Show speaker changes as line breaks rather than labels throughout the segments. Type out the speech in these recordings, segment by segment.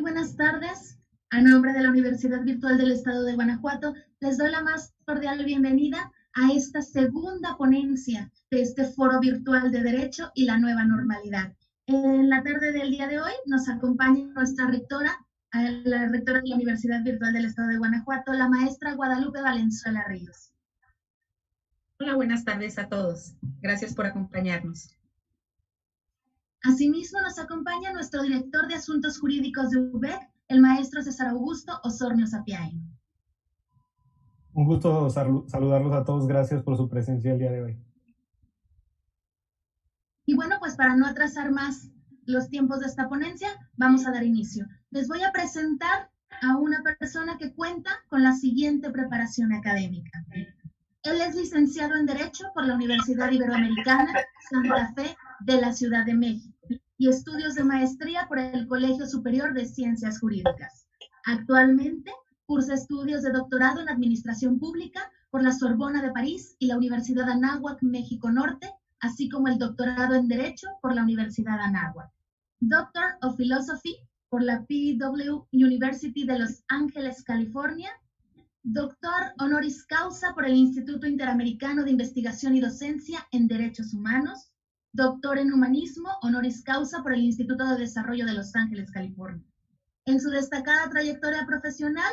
buenas tardes. A nombre de la Universidad Virtual del Estado de Guanajuato, les doy la más cordial bienvenida a esta segunda ponencia de este foro virtual de Derecho y la nueva normalidad. En la tarde del día de hoy nos acompaña nuestra rectora, la rectora de la Universidad Virtual del Estado de Guanajuato, la maestra Guadalupe Valenzuela Ríos.
Hola, buenas tardes a todos. Gracias por acompañarnos.
Asimismo, nos acompaña nuestro director de Asuntos Jurídicos de UVEC, el maestro César Augusto Osornio Sapiain.
Un gusto saludarlos a todos. Gracias por su presencia el día de hoy.
Y bueno, pues para no atrasar más los tiempos de esta ponencia, vamos a dar inicio. Les voy a presentar a una persona que cuenta con la siguiente preparación académica. Él es licenciado en Derecho por la Universidad Iberoamericana Santa Fe de la Ciudad de México y estudios de maestría por el Colegio Superior de Ciencias Jurídicas. Actualmente cursa estudios de doctorado en Administración Pública por la Sorbona de París y la Universidad Anáhuac, México Norte, así como el doctorado en Derecho por la Universidad Anáhuac. Doctor of Philosophy por la PW University de Los Ángeles, California. Doctor honoris causa por el Instituto Interamericano de Investigación y Docencia en Derechos Humanos. Doctor en Humanismo honoris causa por el Instituto de Desarrollo de Los Ángeles, California. En su destacada trayectoria profesional,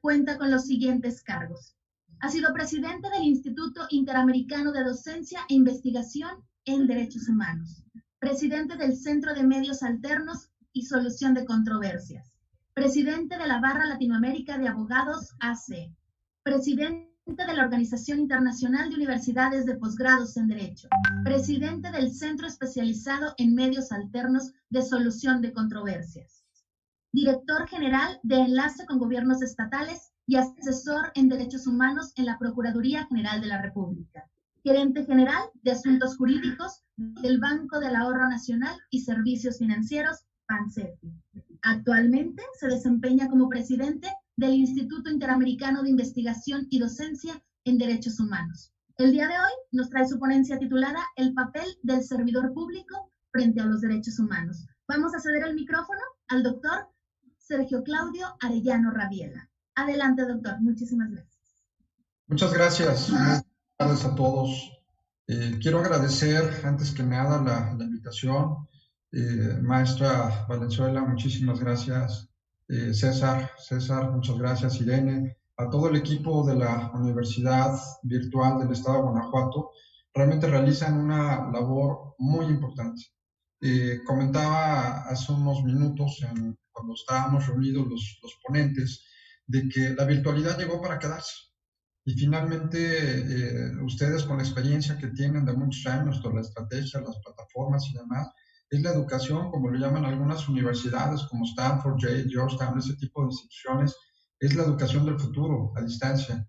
cuenta con los siguientes cargos. Ha sido presidente del Instituto Interamericano de Docencia e Investigación en Derechos Humanos. Presidente del Centro de Medios Alternos y Solución de Controversias. Presidente de la Barra Latinoamérica de Abogados AC, presidente de la Organización Internacional de Universidades de Posgrados en Derecho, presidente del Centro Especializado en Medios Alternos de Solución de Controversias, director general de Enlace con Gobiernos Estatales y asesor en Derechos Humanos en la Procuraduría General de la República, gerente general de Asuntos Jurídicos del Banco del Ahorro Nacional y Servicios Financieros, Bansefi. Actualmente se desempeña como presidente del Instituto Interamericano de Investigación y Docencia en Derechos Humanos. El día de hoy nos trae su ponencia titulada El papel del servidor público frente a los derechos humanos. Vamos a ceder el micrófono al doctor Sergio Claudio Arellano Rabiela. Adelante, doctor. Muchísimas gracias.
Muchas gracias. Buenas tardes a todos. Quiero agradecer antes que nada la invitación. Maestra Valenzuela, muchísimas gracias. César, muchas gracias. Irene, a todo el equipo de la Universidad Virtual del Estado de Guanajuato, realmente realizan una labor muy importante. Comentaba hace unos minutos, cuando estábamos reunidos los ponentes, de que la virtualidad llegó para quedarse. Y finalmente, ustedes con la experiencia que tienen de muchos años, toda la estrategia, las plataformas y demás, es la educación, como lo llaman algunas universidades, como Stanford, Yale, Georgetown, ese tipo de instituciones, es la educación del futuro, a distancia.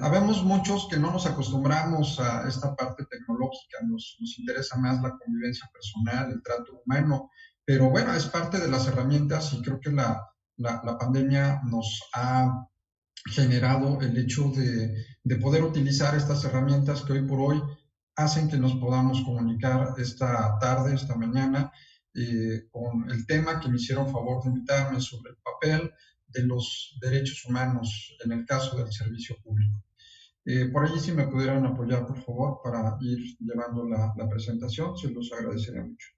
Habemos muchos que no nos acostumbramos a esta parte tecnológica, nos interesa más la convivencia personal, el trato humano, pero bueno, es parte de las herramientas y creo que la pandemia nos ha generado el hecho de poder utilizar estas herramientas que hoy por hoy hacen que nos podamos comunicar esta tarde, esta mañana, con el tema que me hicieron favor de invitarme sobre el papel de los derechos humanos en el caso del servicio público. Por allí si me pudieran apoyar, por favor, para ir llevando la presentación, se los agradecería mucho.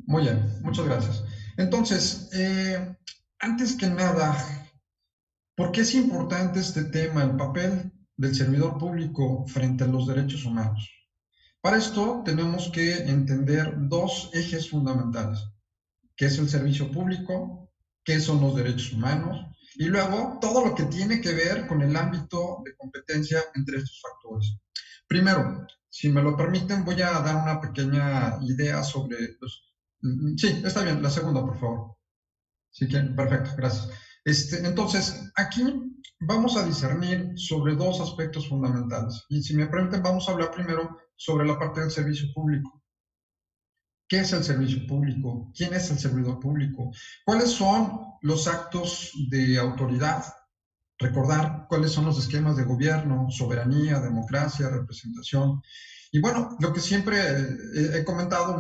Muy bien, muchas gracias. Entonces, antes que nada, ¿por qué es importante este tema, el papel del servidor público frente a los derechos humanos? Para esto tenemos que entender dos ejes fundamentales, qué es el servicio público, qué son los derechos humanos, y luego todo lo que tiene que ver con el ámbito de competencia entre estos factores. Primero, si me lo permiten, voy a dar una pequeña idea sobre los... Sí, está bien, la segunda, por favor. Sí, perfecto, gracias. Entonces, aquí vamos a discernir sobre dos aspectos fundamentales. Y si me permiten, vamos a hablar primero sobre la parte del servicio público. ¿Qué es el servicio público? ¿Quién es el servidor público? ¿Cuáles son los actos de autoridad? Recordar cuáles son los esquemas de gobierno, soberanía, democracia, representación. Y bueno, lo que siempre he comentado,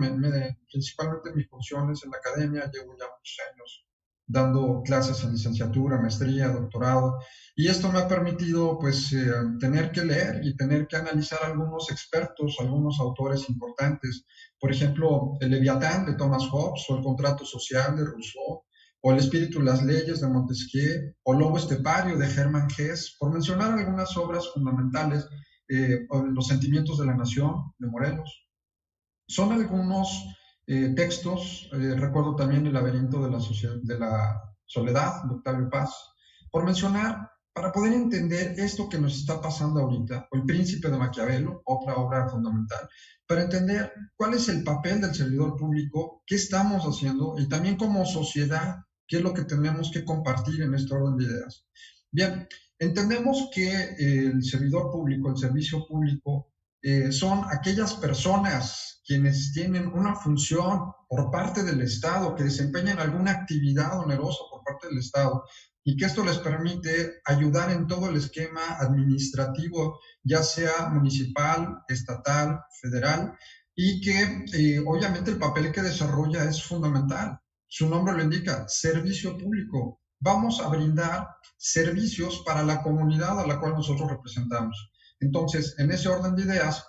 principalmente mis funciones en la academia, llevo ya muchos años dando clases en licenciatura, maestría, doctorado, y esto me ha permitido pues tener que leer y tener que analizar algunos expertos, algunos autores importantes, por ejemplo, el Leviatán de Thomas Hobbes, o el Contrato Social de Rousseau, o El Espíritu y las Leyes de Montesquieu, o Lobo Estepario de Hermann Hesse, por mencionar algunas obras fundamentales, Los Sentimientos de la Nación de Morelos. Son algunos textos, recuerdo también El Laberinto de la Soledad de Octavio Paz, por mencionar, para poder entender esto que nos está pasando ahorita, o El Príncipe de Maquiavelo, otra obra fundamental, para entender cuál es el papel del servidor público, qué estamos haciendo, y también como sociedad, qué es lo que tenemos que compartir en este orden de ideas. Bien, entendemos que el servidor público, el servicio público, son aquellas personas quienes tienen una función por parte del Estado, que desempeñan alguna actividad onerosa por parte del Estado, y que esto les permite ayudar en todo el esquema administrativo, ya sea municipal, estatal, federal, y que obviamente el papel que desarrolla es fundamental. Su nombre lo indica, servicio público. Vamos a brindar servicios para la comunidad a la cual nosotros representamos. Entonces, en ese orden de ideas,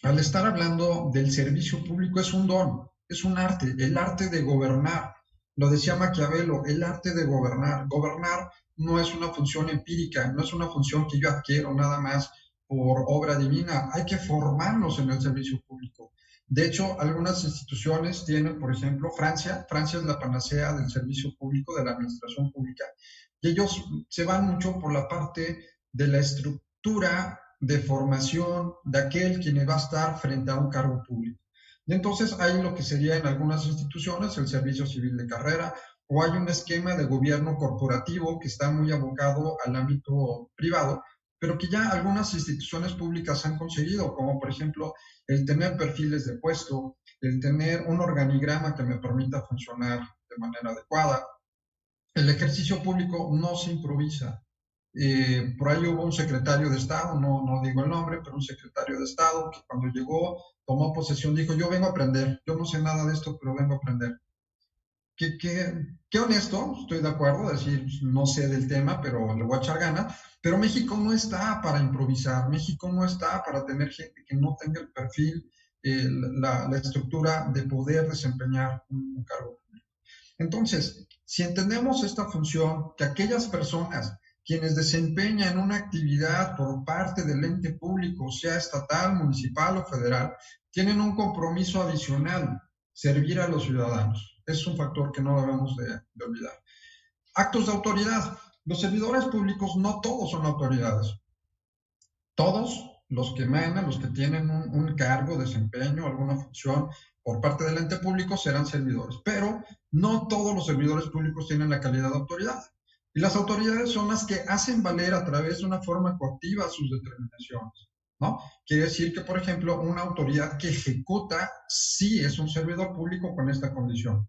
al estar hablando del servicio público, es un don, es un arte, el arte de gobernar. Lo decía Maquiavelo, el arte de gobernar. Gobernar no es una función empírica, no es una función que yo adquiero nada más por obra divina. Hay que formarnos en el servicio público. De hecho, algunas instituciones tienen, por ejemplo, Francia es la panacea del servicio público, de la administración pública, y ellos se van mucho por la parte de la estructura de formación de aquel quien va a estar frente a un cargo público. Y entonces hay lo que sería en algunas instituciones el servicio civil de carrera, o hay un esquema de gobierno corporativo que está muy abocado al ámbito privado, pero que ya algunas instituciones públicas han conseguido, como por ejemplo el tener perfiles de puesto, el tener un organigrama que me permita funcionar de manera adecuada. El ejercicio público no se improvisa. Por ahí hubo un secretario de Estado, no digo el nombre, pero un secretario de Estado que cuando llegó, tomó posesión, dijo, yo vengo a aprender, yo no sé nada de esto, pero vengo a aprender. Qué honesto, estoy de acuerdo, decir, no sé del tema, pero le voy a echar ganas, pero México no está para improvisar, México no está para tener gente que no tenga el perfil, la estructura de poder desempeñar un cargo público. Entonces, si entendemos esta función, que aquellas personas quienes desempeñan una actividad por parte del ente público, sea estatal, municipal o federal, tienen un compromiso adicional, servir a los ciudadanos. Es un factor que no debemos de olvidar. Actos de autoridad. Los servidores públicos no todos son autoridades. Todos los que mandan, los que tienen un cargo, desempeño, alguna función por parte del ente público serán servidores, pero no todos los servidores públicos tienen la calidad de autoridad. Y las autoridades son las que hacen valer a través de una forma coactiva sus determinaciones, ¿no? Quiere decir que, por ejemplo, una autoridad que ejecuta sí es un servidor público con esta condición.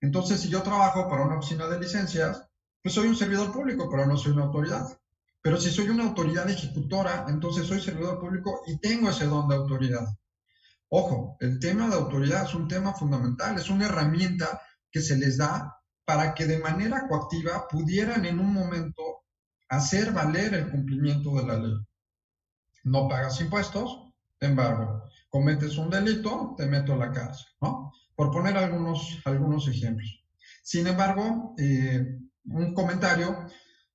Entonces, si yo trabajo para una oficina de licencias, pues soy un servidor público, pero no soy una autoridad. Pero si soy una autoridad ejecutora, entonces soy servidor público y tengo ese don de autoridad. Ojo, el tema de autoridad es un tema fundamental, es una herramienta que se les da para que de manera coactiva pudieran en un momento hacer valer el cumplimiento de la ley. No pagas impuestos, te embargo. Cometes un delito, te meto a la cárcel, ¿no? Por poner algunos ejemplos. Sin embargo, un comentario,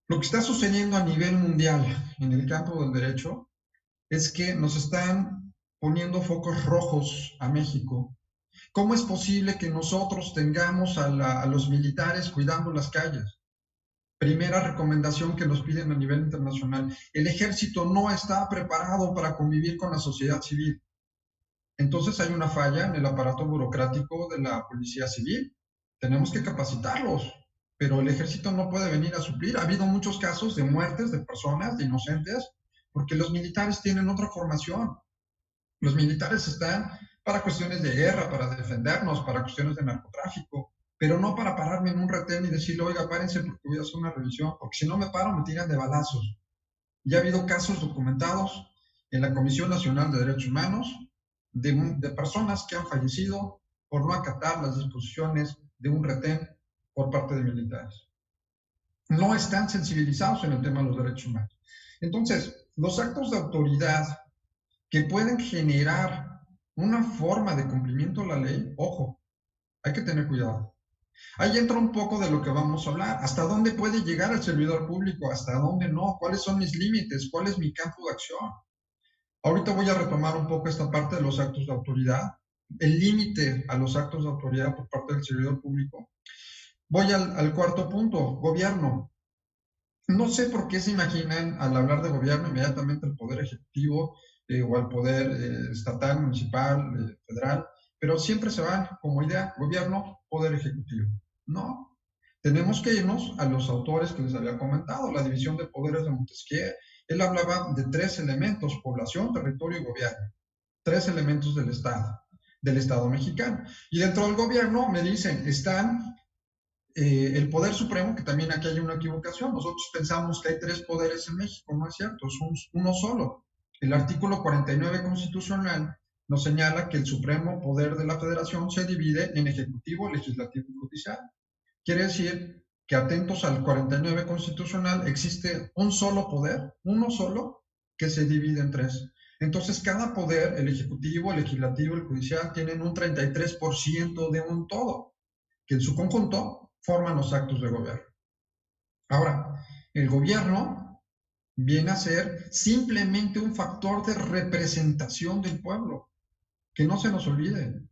lo que está sucediendo a nivel mundial en el campo del derecho es que nos están poniendo focos rojos a México. ¿Cómo es posible que nosotros tengamos a los militares cuidando las calles? Primera recomendación que nos piden a nivel internacional. El ejército no está preparado para convivir con la sociedad civil. Entonces hay una falla en el aparato burocrático de la policía civil. Tenemos que capacitarlos, pero el ejército no puede venir a suplir. Ha habido muchos casos de muertes de personas, de inocentes, porque los militares tienen otra formación. Los militares están para cuestiones de guerra, para defendernos, para cuestiones de narcotráfico, pero no para pararme en un retén y decirle, oiga, párense porque voy a hacer una revisión, porque si no me paro me tiran de balazos. Ya ha habido casos documentados en la Comisión Nacional de Derechos Humanos, de personas que han fallecido por no acatar las disposiciones de un retén por parte de militares. No están sensibilizados en el tema de los derechos humanos. Entonces, los actos de autoridad que pueden generar una forma de cumplimiento de la ley, ojo, hay que tener cuidado. Ahí entra un poco de lo que vamos a hablar. ¿Hasta dónde puede llegar el servidor público? ¿Hasta dónde no? ¿Cuáles son mis límites? ¿Cuál es mi campo de acción? Ahorita voy a retomar un poco esta parte de los actos de autoridad, el límite a los actos de autoridad por parte del servidor público. Voy al cuarto punto, gobierno. No sé por qué se imaginan al hablar de gobierno inmediatamente el poder ejecutivo o al poder estatal, municipal, federal, pero siempre se van como idea, gobierno, poder ejecutivo. No, tenemos que irnos a los autores que les había comentado, la división de poderes de Montesquieu. Él hablaba de 3 elementos, población, territorio y gobierno. 3 elementos del Estado mexicano. Y dentro del gobierno, me dicen, están el poder supremo, que también aquí hay una equivocación. Nosotros pensamos que hay 3 poderes en México, no es cierto, es uno solo. El artículo 49 constitucional nos señala que el supremo poder de la federación se divide en ejecutivo, legislativo y judicial. Quiere decir que atentos al 49 constitucional existe un solo poder, uno solo, que se divide en 3. Entonces cada poder, el ejecutivo, el legislativo y el judicial, tienen un 33% de un todo, que en su conjunto forman los actos de gobierno. Ahora, el gobierno viene a ser simplemente un factor de representación del pueblo, que no se nos olvide.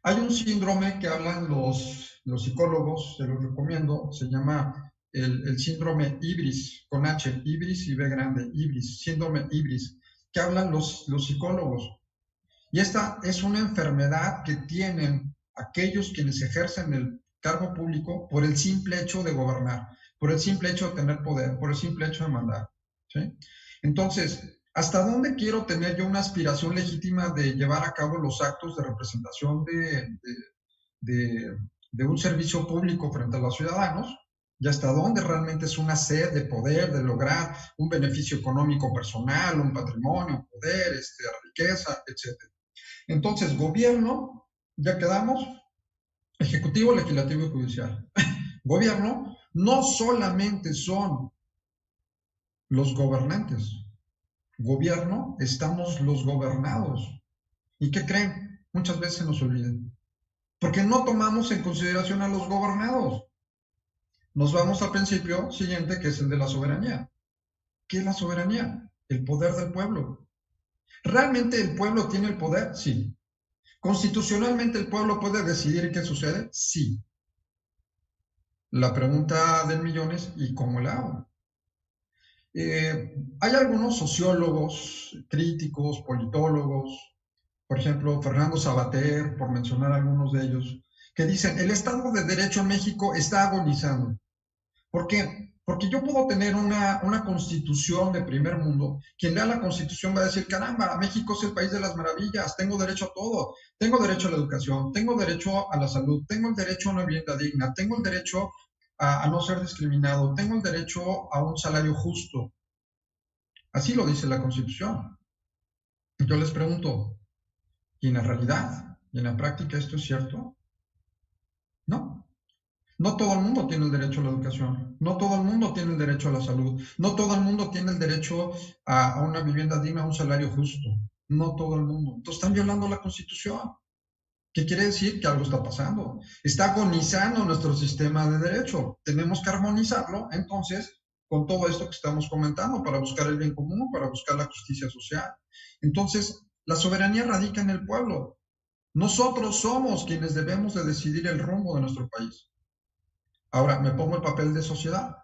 Hay un síndrome que hablan los psicólogos, se los recomiendo, se llama el síndrome IBRIS, con H, IBRIS y B grande, IBRIS, síndrome IBRIS, que hablan los psicólogos. Y esta es una enfermedad que tienen aquellos quienes ejercen el cargo público por el simple hecho de gobernar, por el simple hecho de tener poder, por el simple hecho de mandar, ¿sí? Entonces, ¿hasta dónde quiero tener yo una aspiración legítima de llevar a cabo los actos de representación de un servicio público frente a los ciudadanos? ¿Y hasta dónde realmente es una sed de poder, de lograr un beneficio económico personal, un patrimonio, poder, riqueza, etc.? Entonces, gobierno, ya quedamos, ejecutivo, legislativo y judicial. Gobierno no solamente son los gobernantes. Gobierno, estamos los gobernados. ¿Y qué creen? Muchas veces nos olvidan. Porque no tomamos en consideración a los gobernados. Nos vamos al principio siguiente, que es el de la soberanía. ¿Qué es la soberanía? El poder del pueblo. ¿Realmente el pueblo tiene el poder? Sí. ¿Constitucionalmente el pueblo puede decidir qué sucede? Sí. La pregunta del millón es, ¿y cómo la hago? Hay algunos sociólogos, críticos, politólogos, por ejemplo, Fernando Sabater, por mencionar algunos de ellos, que dicen, el Estado de Derecho en México está agonizando. ¿Por qué? Porque yo puedo tener una constitución de primer mundo. Quien lea la constitución va a decir, caramba, México es el país de las maravillas, tengo derecho a todo, tengo derecho a la educación, tengo derecho a la salud, tengo el derecho a una vivienda digna, tengo el derecho a no ser discriminado, tengo el derecho a un salario justo. Así lo dice la constitución. Yo les pregunto, ¿y en la realidad, y en la práctica esto es cierto? No. No todo el mundo tiene el derecho a la educación, no todo el mundo tiene el derecho a la salud, no todo el mundo tiene el derecho a una vivienda digna, a un salario justo, no todo el mundo. Entonces están violando la Constitución. ¿Qué quiere decir? Que algo está pasando. Está agonizando nuestro sistema de derecho. Tenemos que armonizarlo, entonces, con todo esto que estamos comentando, para buscar el bien común, para buscar la justicia social. Entonces, la soberanía radica en el pueblo. Nosotros somos quienes debemos de decidir el rumbo de nuestro país. Ahora, me pongo el papel de sociedad.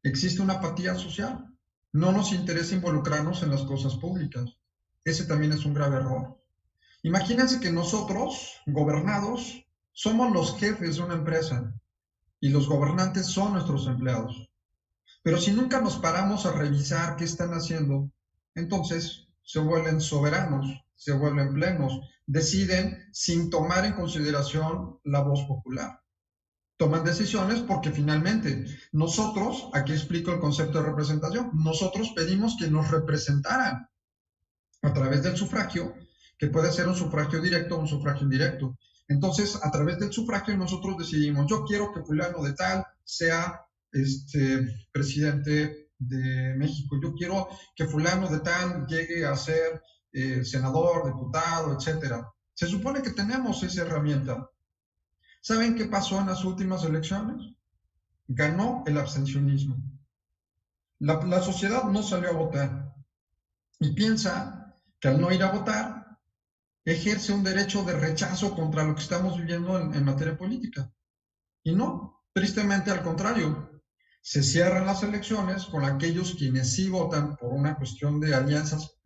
Existe una apatía social. No nos interesa involucrarnos en las cosas públicas. Ese también es un grave error. Imagínense que nosotros, gobernados, somos los jefes de una empresa y los gobernantes son nuestros empleados. Pero si nunca nos paramos a revisar qué están haciendo, entonces se vuelven soberanos, se vuelven plenos, deciden sin tomar en consideración la voz popular. Toman decisiones porque finalmente nosotros, aquí explico el concepto de representación, nosotros pedimos que nos representaran a través del sufragio, que puede ser un sufragio directo o un sufragio indirecto. Entonces, a través del sufragio nosotros decidimos, yo quiero que fulano de tal sea presidente de México, yo quiero que fulano de tal llegue a ser senador, diputado, etcétera. Se supone que tenemos esa herramienta. ¿Saben qué pasó en las últimas elecciones? Ganó el abstencionismo. La sociedad no salió a votar y piensa que al no ir a votar ejerce un derecho de rechazo contra lo que estamos viviendo en materia política. Y no, tristemente al contrario, se cierran las elecciones con aquellos quienes sí votan por una cuestión de alianzas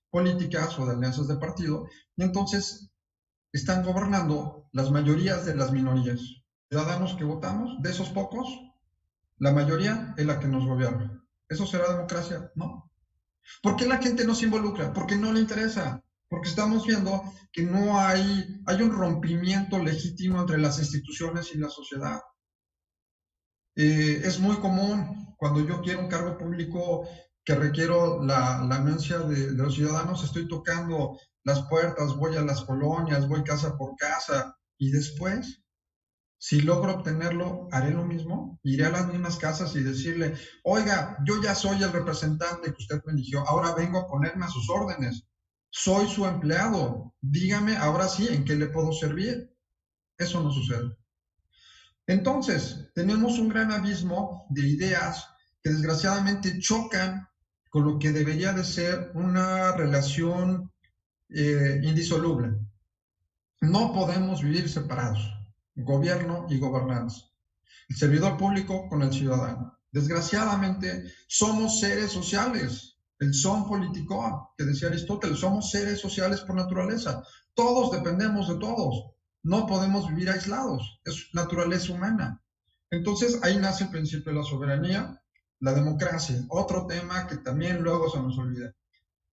políticas o de alianzas de partido, y entonces están gobernando las mayorías de las minorías. Ciudadanos que votamos, de esos pocos, la mayoría es la que nos gobierna. ¿Eso será democracia? No. ¿Por qué la gente no se involucra? Porque no le interesa. Porque estamos viendo que no hay un rompimiento legítimo entre las instituciones y la sociedad. Es muy común cuando yo quiero un cargo público que requiero la anuencia de los ciudadanos, estoy tocando las puertas, voy a las colonias, voy casa por casa, y después, si logro obtenerlo, haré lo mismo, iré a las mismas casas y decirle, oiga, yo ya soy el representante que usted me eligió, ahora vengo a ponerme a sus órdenes, soy su empleado, dígame ahora sí en qué le puedo servir. Eso no sucede. Entonces, tenemos un gran abismo de ideas que desgraciadamente chocan con lo que debería de ser una relación indisoluble. No podemos vivir separados, gobierno y gobernanza. El servidor público con el ciudadano. Desgraciadamente, somos seres sociales. El son político, que decía Aristóteles, somos seres sociales por naturaleza. Todos dependemos de todos. No podemos vivir aislados, es naturaleza humana. Entonces ahí nace el principio de la soberanía, la democracia, otro tema que también luego se nos olvida.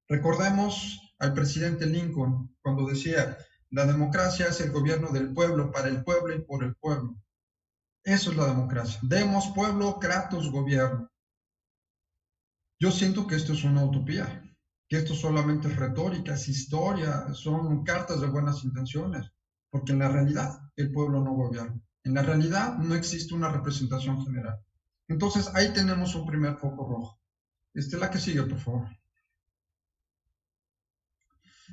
Recordemos al presidente Lincoln cuando decía, la democracia es el gobierno del pueblo, para el pueblo y por el pueblo. Eso es la democracia. Demos pueblo, kratos, gobierno. Yo siento que esto es una utopía, que esto solamente es retórica, es historia, son cartas de buenas intenciones. Porque en la realidad el pueblo no gobierna. En la realidad no existe una representación general. Entonces ahí tenemos un primer foco rojo. La que sigue, por favor.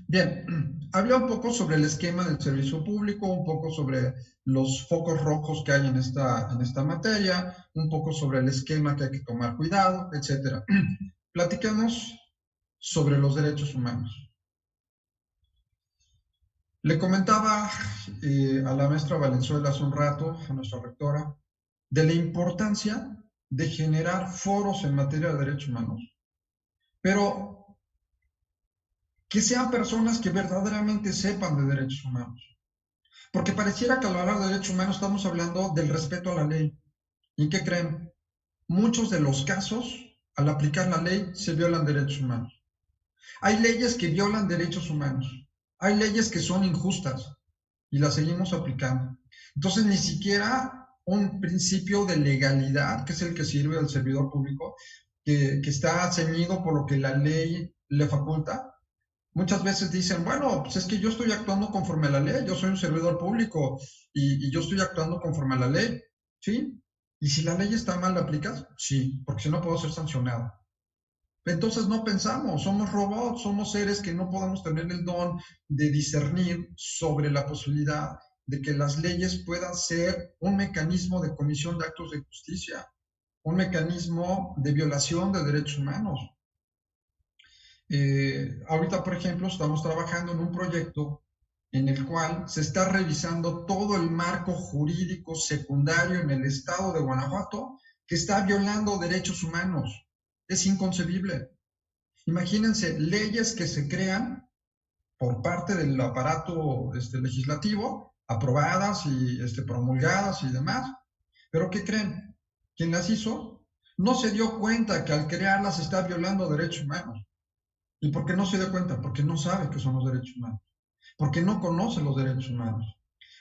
Bien, hablé un poco sobre el esquema del servicio público, un poco sobre los focos rojos que hay en esta materia, un poco sobre el esquema que hay que tomar cuidado, etc. Platiquemos sobre los derechos humanos. Le comentaba a la maestra Valenzuela hace un rato, a nuestra rectora, de la importancia de generar foros en materia de derechos humanos, pero que sean personas que verdaderamente sepan de derechos humanos. Porque pareciera que al hablar de derechos humanos estamos hablando del respeto a la ley. ¿Y qué creen? Muchos de los casos, al aplicar la ley, se violan derechos humanos. Hay leyes que violan derechos humanos. Hay leyes que son injustas y las seguimos aplicando. Entonces, ni siquiera un principio de legalidad, que es el que sirve al servidor público, que está ceñido por lo que la ley le faculta. Muchas veces dicen, bueno, pues es que yo estoy actuando conforme a la ley, yo soy un servidor público y yo estoy actuando conforme a la ley, ¿sí? Y si la ley está mal, ¿la aplicas? Sí, porque si no puedo ser sancionado. Entonces no pensamos, somos robots, somos seres que no podemos tener el don de discernir sobre la posibilidad de que las leyes puedan ser un mecanismo de comisión de actos de justicia, un mecanismo de violación de derechos humanos. Ahorita, por ejemplo, estamos trabajando en un proyecto en el cual se está revisando todo el marco jurídico secundario en el estado de Guanajuato que está violando derechos humanos. Es inconcebible. Imagínense leyes que se crean por parte del aparato legislativo, aprobadas y promulgadas y demás. ¿Pero qué creen? ¿Quién las hizo? No se dio cuenta que al crearlas está violando derechos humanos. ¿Y por qué no se dio cuenta? Porque no sabe qué son los derechos humanos. Porque no conoce los derechos humanos.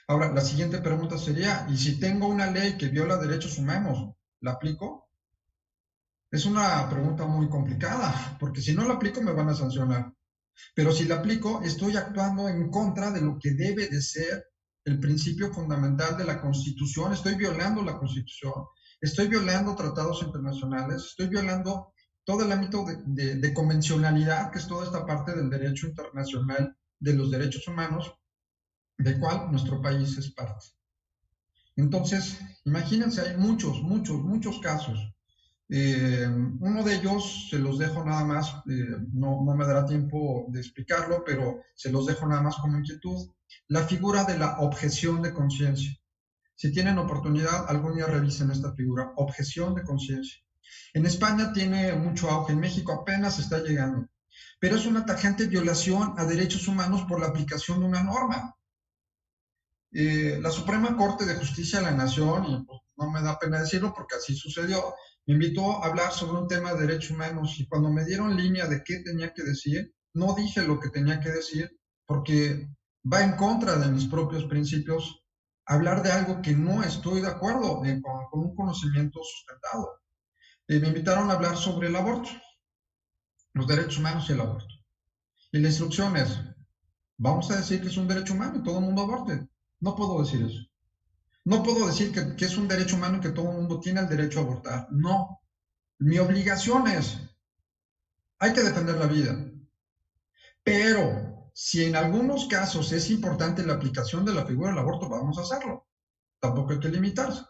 Ahora, la siguiente pregunta sería, ¿y si tengo una ley que viola derechos humanos, la aplico? Es una pregunta muy complicada, porque si no la aplico me van a sancionar. Pero si la aplico, estoy actuando en contra de lo que debe de ser el principio fundamental de la Constitución. Estoy violando la Constitución, estoy violando tratados internacionales, estoy violando todo el ámbito de convencionalidad, que es toda esta parte del derecho internacional de los derechos humanos, del cual nuestro país es parte. Entonces, imagínense, hay muchos casos. Uno de ellos se los dejo nada más, no me dará tiempo de explicarlo, pero se los dejo nada más como inquietud. La figura de la objeción de conciencia. Si tienen oportunidad, algún día revisen esta figura, objeción de conciencia. En España tiene mucho auge, en México apenas está llegando, pero es una tajante violación a derechos humanos por la aplicación de una norma. La Suprema Corte de Justicia de la Nación, y pues, no me da pena decirlo porque así sucedió, me invitó a hablar sobre un tema de derechos humanos y cuando me dieron línea de qué tenía que decir, no dije lo que tenía que decir porque va en contra de mis propios principios hablar de algo que no estoy de acuerdo con un conocimiento sustentado. Me invitaron a hablar sobre el aborto, los derechos humanos y el aborto. Y la instrucción es, vamos a decir que es un derecho humano y todo el mundo aborte. No puedo decir eso. No puedo decir que es un derecho humano y que todo el mundo tiene el derecho a abortar. No. Mi obligación es, hay que defender la vida. Pero si en algunos casos es importante la aplicación de la figura del aborto, vamos a hacerlo. Tampoco hay que limitarse.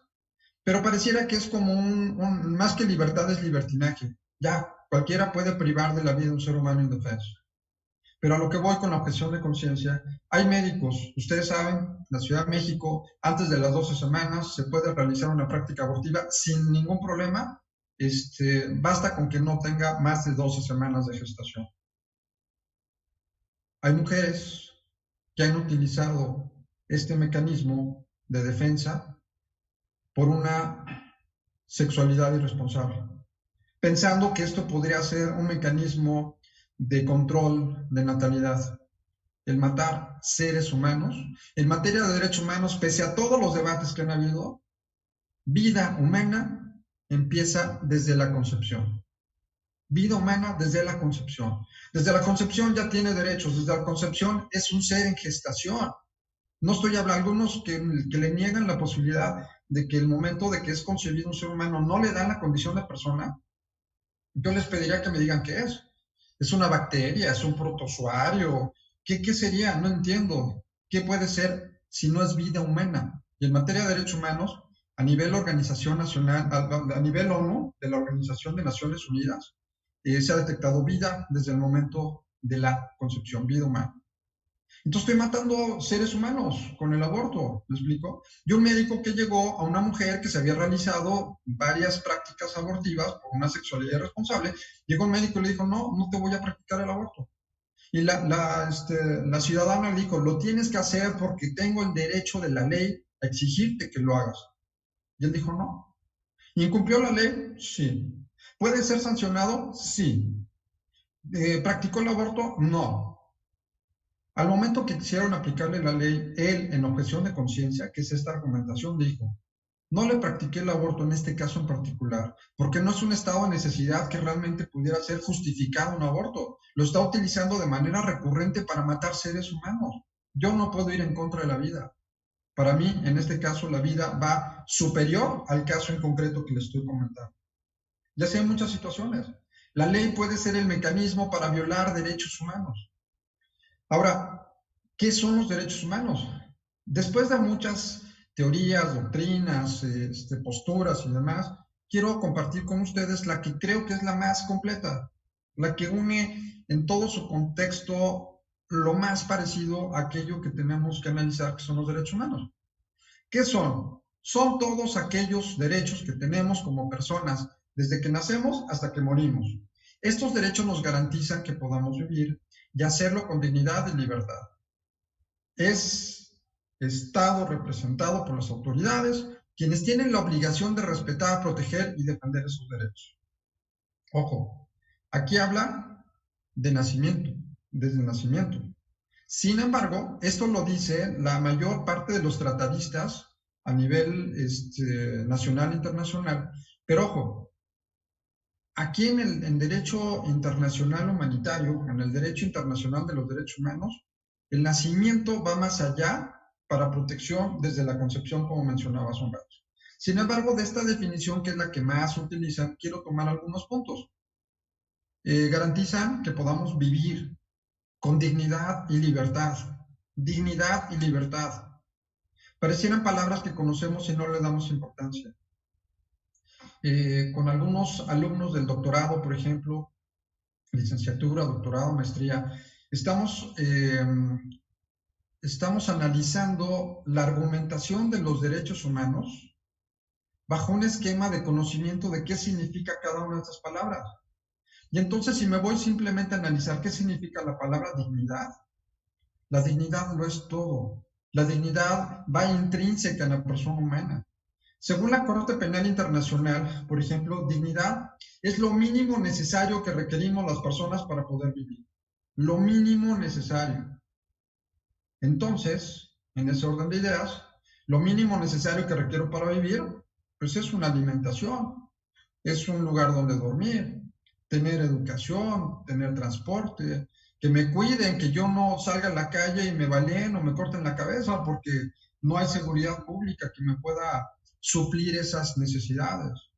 Pero pareciera que es como más que libertad es libertinaje. Ya, cualquiera puede privar de la vida de un ser humano indefenso. Pero a lo que voy con la objeción de conciencia, hay médicos, ustedes saben, en la Ciudad de México, antes de las 12 semanas se puede realizar una práctica abortiva sin ningún problema, basta con que no tenga más de 12 semanas de gestación. Hay mujeres que han utilizado este mecanismo de defensa por una sexualidad irresponsable, pensando que esto podría ser un mecanismo de control de natalidad, el matar seres humanos. En materia de derechos humanos, pese a todos los debates que han habido, vida humana empieza desde la concepción. Vida humana desde la concepción. Desde la concepción ya tiene derechos, desde la concepción es un ser en gestación. No estoy hablando, algunos que le niegan la posibilidad de que el momento de que es concebido un ser humano no le dan la condición de persona, yo les pediría que me digan qué es. ¿Es una bacteria? ¿Es un protozoario? ¿Qué sería? No entiendo. ¿Qué puede ser si no es vida humana? Y en materia de derechos humanos, a nivel Organización Nacional, a nivel ONU, de la Organización de Naciones Unidas, se ha detectado vida desde el momento de la concepción, vida humana. Entonces estoy matando seres humanos con el aborto, ¿me explico? Y un médico que llegó a una mujer que se había realizado varias prácticas abortivas por una sexualidad irresponsable, llegó un médico y le dijo, no te voy a practicar el aborto. Y la ciudadana le dijo, lo tienes que hacer porque tengo el derecho de la ley a exigirte que lo hagas. Y él dijo, no. ¿Incumplió la ley? Sí. ¿Puede ser sancionado? Sí. ¿Practicó el aborto? No. Al momento que quisieron aplicarle la ley, él, en objeción de conciencia, que es esta argumentación, dijo, no le practiqué el aborto en este caso en particular, porque no es un estado de necesidad que realmente pudiera ser justificado un aborto. Lo está utilizando de manera recurrente para matar seres humanos. Yo no puedo ir en contra de la vida. Para mí, en este caso, la vida va superior al caso en concreto que le estoy comentando. Ya sé, en muchas situaciones. La ley puede ser el mecanismo para violar derechos humanos. Ahora, ¿qué son los derechos humanos? Después de muchas teorías, doctrinas, posturas y demás, quiero compartir con ustedes la que creo que es la más completa, la que une en todo su contexto lo más parecido a aquello que tenemos que analizar, que son los derechos humanos. ¿Qué son? Son todos aquellos derechos que tenemos como personas desde que nacemos hasta que morimos. Estos derechos nos garantizan que podamos vivir y hacerlo con dignidad y libertad. Es Estado representado por las autoridades, quienes tienen la obligación de respetar, proteger y defender esos derechos. Ojo, aquí habla de nacimiento, desde el nacimiento. Sin embargo, esto lo dice la mayor parte de los tratadistas a nivel nacional e internacional, pero ojo, aquí en derecho internacional humanitario, en el derecho internacional de los derechos humanos, el nacimiento va más allá para protección desde la concepción, como mencionaba hace un rato. Sin embargo, de esta definición, que es la que más utilizan, quiero tomar algunos puntos. Garantizan que podamos vivir con dignidad y libertad. Dignidad y libertad. Parecieran palabras que conocemos y no le damos importancia. Con algunos alumnos del doctorado, por ejemplo, licenciatura, doctorado, maestría, estamos analizando la argumentación de los derechos humanos bajo un esquema de conocimiento de qué significa cada una de estas palabras. Y entonces, si me voy simplemente a analizar qué significa la palabra dignidad, la dignidad lo es todo. La dignidad va intrínseca en la persona humana. Según la Corte Penal Internacional, por ejemplo, dignidad es lo mínimo necesario que requerimos las personas para poder vivir. Lo mínimo necesario. Entonces, en ese orden de ideas, lo mínimo necesario que requiero para vivir, pues es una alimentación, es un lugar donde dormir, tener educación, tener transporte, que me cuiden, que yo no salga a la calle y me baleen o me corten la cabeza porque no hay seguridad pública que me pueda suplir esas necesidades.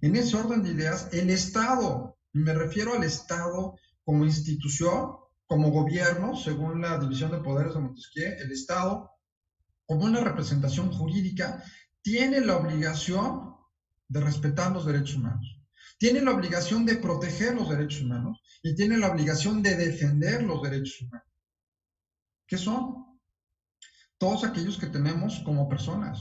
En ese orden de ideas, el Estado, y me refiero al Estado como institución, como gobierno, según la división de poderes de Montesquieu, el Estado, como una representación jurídica, tiene la obligación de respetar los derechos humanos, tiene la obligación de proteger los derechos humanos y tiene la obligación de defender los derechos humanos. ¿Qué son? Todos aquellos que tenemos como personas.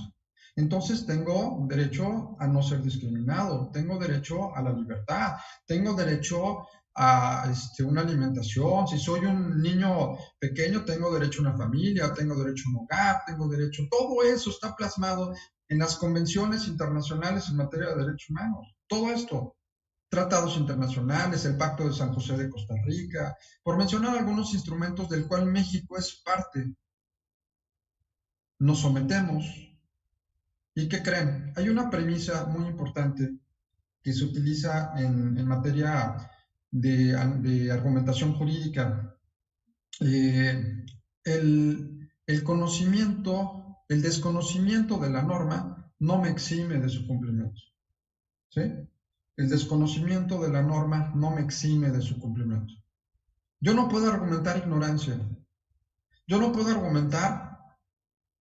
Entonces tengo derecho a no ser discriminado, tengo derecho a la libertad, tengo derecho a una alimentación. Si soy un niño pequeño, tengo derecho a una familia, tengo derecho a un hogar, tengo derecho. Todo eso está plasmado en las convenciones internacionales en materia de derechos humanos. Todo esto, tratados internacionales, el Pacto de San José de Costa Rica, por mencionar algunos instrumentos del cual México es parte. Nos sometemos. ¿Y qué creen? Hay una premisa muy importante que se utiliza en materia de argumentación jurídica. El conocimiento, el desconocimiento de la norma no me exime de su cumplimiento. ¿Sí? El desconocimiento de la norma no me exime de su cumplimiento. Yo no puedo argumentar ignorancia. Yo no puedo argumentar,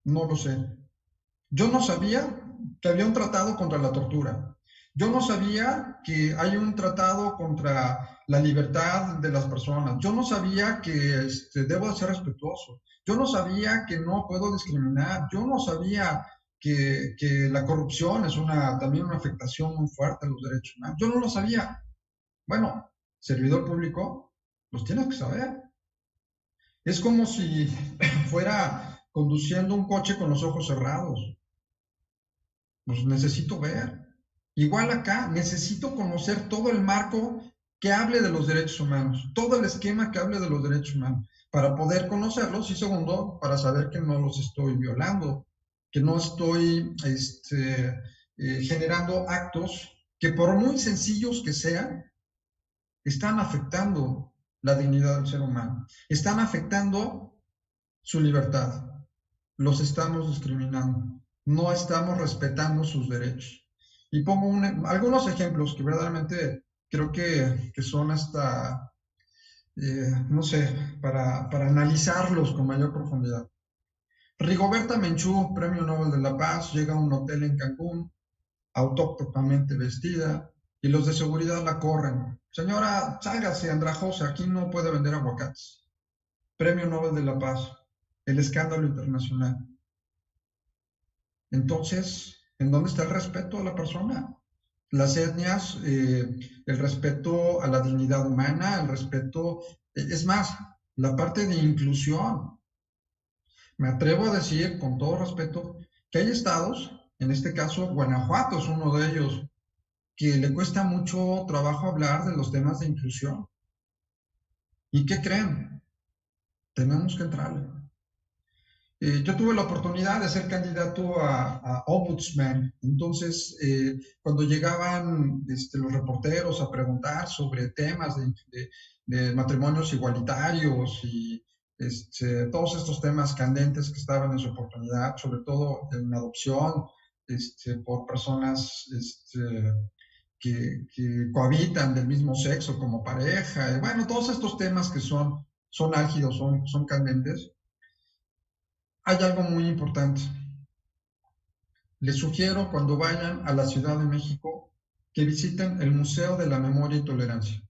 no lo sé. Yo no sabía que había un tratado contra la tortura. Yo no sabía que hay un tratado contra la libertad de las personas. Yo no sabía que debo de ser respetuoso. Yo no sabía que no puedo discriminar. Yo no sabía que la corrupción es también una afectación muy fuerte a los derechos humanos. Yo no lo sabía. Bueno, servidor público, los tienes que saber. Es como si fuera conduciendo un coche con los ojos cerrados. Pues necesito ver. Igual acá, necesito conocer todo el marco que hable de los derechos humanos, todo el esquema que hable de los derechos humanos, para poder conocerlos y segundo, para saber que no los estoy violando, que no estoy generando actos que por muy sencillos que sean, están afectando la dignidad del ser humano, están afectando su libertad, los estamos discriminando, no estamos respetando sus derechos. Y pongo algunos ejemplos que verdaderamente creo que son hasta, no sé, para analizarlos con mayor profundidad. Rigoberta Menchú, Premio Nobel de la Paz, llega a un hotel en Cancún, autóctonamente vestida, y los de seguridad la corren. Señora, sálgase, andrajosa, aquí no puede vender aguacates. Premio Nobel de la Paz, el escándalo internacional. Entonces, ¿en dónde está el respeto a la persona? Las etnias, el respeto a la dignidad humana, el respeto, es más, la parte de inclusión. Me atrevo a decir, con todo respeto, que hay estados, en este caso Guanajuato es uno de ellos, que le cuesta mucho trabajo hablar de los temas de inclusión. ¿Y qué creen? Tenemos que entrarle. Yo tuve la oportunidad de ser candidato a Ombudsman. Entonces, cuando llegaban los reporteros a preguntar sobre temas de matrimonios igualitarios y todos estos temas candentes que estaban en su oportunidad, sobre todo en adopción por personas que cohabitan del mismo sexo como pareja, y bueno, todos estos temas que son álgidos, son candentes, hay algo muy importante. Les sugiero cuando vayan a la Ciudad de México que visiten el Museo de la Memoria y Tolerancia.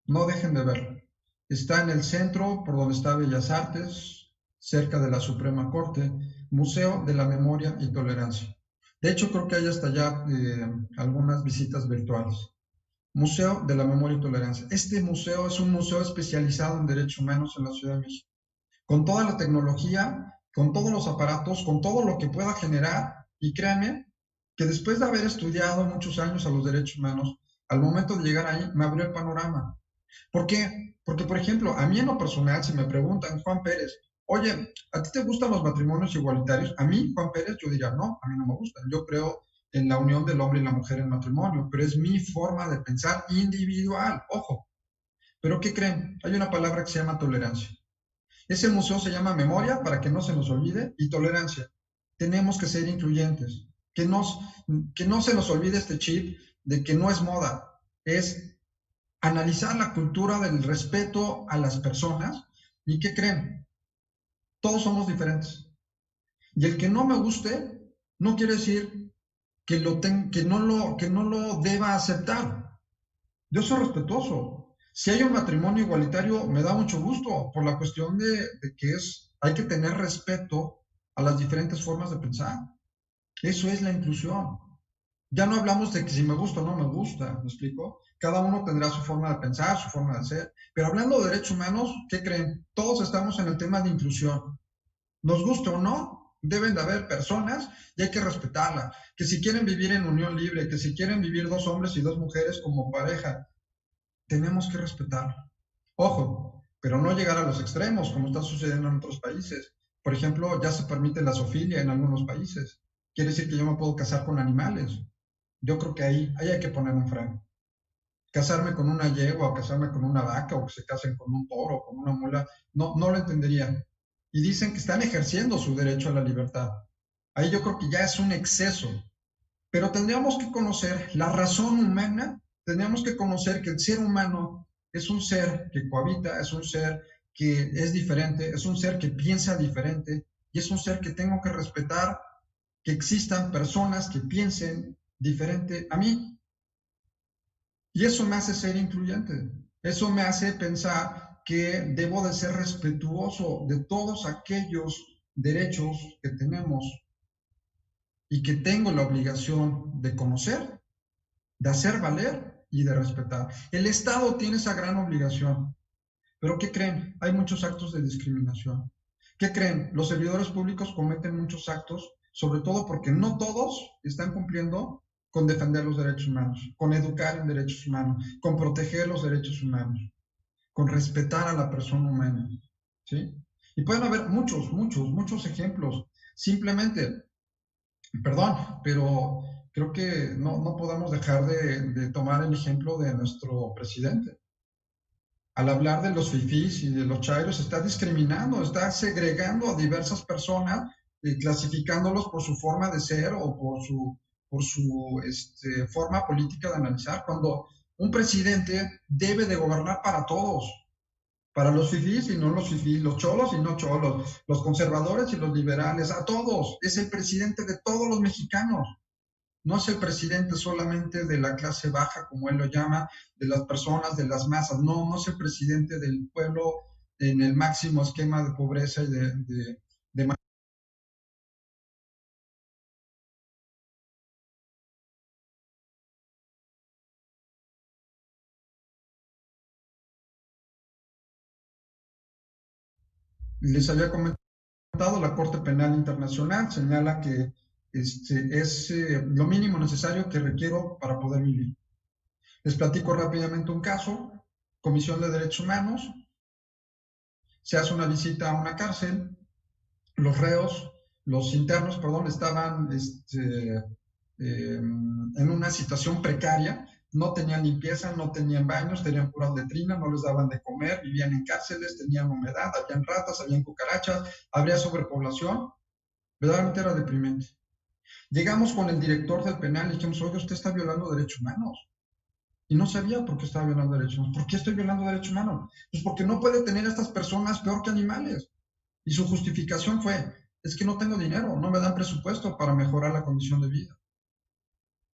No dejen de verlo. Está en el centro, por donde está Bellas Artes, cerca de la Suprema Corte, Museo de la Memoria y Tolerancia. De hecho, creo que hay hasta ya algunas visitas virtuales. Museo de la Memoria y Tolerancia. Este museo es un museo especializado en derechos humanos en la Ciudad de México. Con toda la tecnología, con todos los aparatos, con todo lo que pueda generar, y créanme que después de haber estudiado muchos años a los derechos humanos, al momento de llegar ahí me abrió el panorama. ¿Por qué? Porque, por ejemplo, a mí en lo personal, si me preguntan, Juan Pérez, oye, ¿a ti te gustan los matrimonios igualitarios? A mí, Juan Pérez, yo diría, no, a mí no me gustan. Yo creo en la unión del hombre y la mujer en matrimonio, pero es mi forma de pensar individual, ojo. ¿Pero qué creen? Hay una palabra que se llama tolerancia. Ese museo se llama Memoria, para que no se nos olvide, y Tolerancia. Tenemos que ser incluyentes, que no se nos olvide este chip de que no es moda, es analizar la cultura del respeto a las personas. ¿Y qué creen? Todos somos diferentes. Y el que no me guste no quiere decir que no lo deba aceptar. Yo soy respetuoso. Si hay un matrimonio igualitario, me da mucho gusto por la cuestión de que hay que tener respeto a las diferentes formas de pensar. Eso es la inclusión. Ya no hablamos de que si me gusta o no me gusta, ¿me explico? Cada uno tendrá su forma de pensar, su forma de ser. Pero hablando de derechos humanos, ¿qué creen? Todos estamos en el tema de inclusión. Nos guste o no, deben de haber personas y hay que respetarla. Que si quieren vivir en unión libre, que si quieren vivir 2 hombres y 2 mujeres como pareja, tenemos que respetarlo. Ojo, pero no llegar a los extremos, como está sucediendo en otros países. Por ejemplo, ya se permite la zoofilia en algunos países. Quiere decir que yo me puedo casar con animales. Yo creo que ahí hay que poner un freno. Casarme con una yegua o casarme con una vaca o que se casen con un toro o con una mula, no lo entendería. Y dicen que están ejerciendo su derecho a la libertad. Ahí yo creo que ya es un exceso. Pero tendríamos que conocer la razón humana, tendríamos que conocer que el ser humano es un ser que cohabita, es un ser que es diferente, es un ser que piensa diferente y es un ser que tengo que respetar que existan personas que piensen diferente a mí. Y eso me hace ser incluyente. Eso me hace pensar que debo de ser respetuoso de todos aquellos derechos que tenemos y que tengo la obligación de conocer, de hacer valer y de respetar. El Estado tiene esa gran obligación. Pero ¿qué creen? Hay muchos actos de discriminación. ¿Qué creen? Los servidores públicos cometen muchos actos, sobre todo porque no todos están cumpliendo con defender los derechos humanos, con educar en derechos humanos, con proteger los derechos humanos, con respetar a la persona humana. ¿Sí? Y pueden haber muchos ejemplos. Simplemente, perdón, pero creo que no podemos dejar de tomar el ejemplo de nuestro presidente. Al hablar de los fifís y de los chairos, está discriminando, está segregando a diversas personas, clasificándolos por su forma de ser o por su forma política de analizar, cuando un presidente debe de gobernar para todos, para los fifís y no los fifís, los cholos y no cholos, los conservadores y los liberales, a todos. Es el presidente de todos los mexicanos. No es el presidente solamente de la clase baja, como él lo llama, de las personas, de las masas. No es el presidente del pueblo en el máximo esquema de pobreza y de Les había comentado, la Corte Penal Internacional señala que es lo mínimo necesario que requiero para poder vivir. Les platico rápidamente un caso. Comisión de Derechos Humanos. Se hace una visita a una cárcel. los reos, los internos, perdón, estaban en una situación precaria, no tenían limpieza, no tenían baños, tenían puras letrinas, no les daban de comer, vivían en cárceles, tenían humedad, habían ratas, habían cucarachas, habría sobrepoblación, verdaderamente era deprimente. Llegamos con el director del penal y dijimos, oiga, usted está violando derechos humanos. Y no sabía por qué estaba violando derechos humanos. ¿Por qué estoy violando derechos humanos? Pues porque no puede tener a estas personas peor que animales. Y su justificación fue, es que no tengo dinero, no me dan presupuesto para mejorar la condición de vida.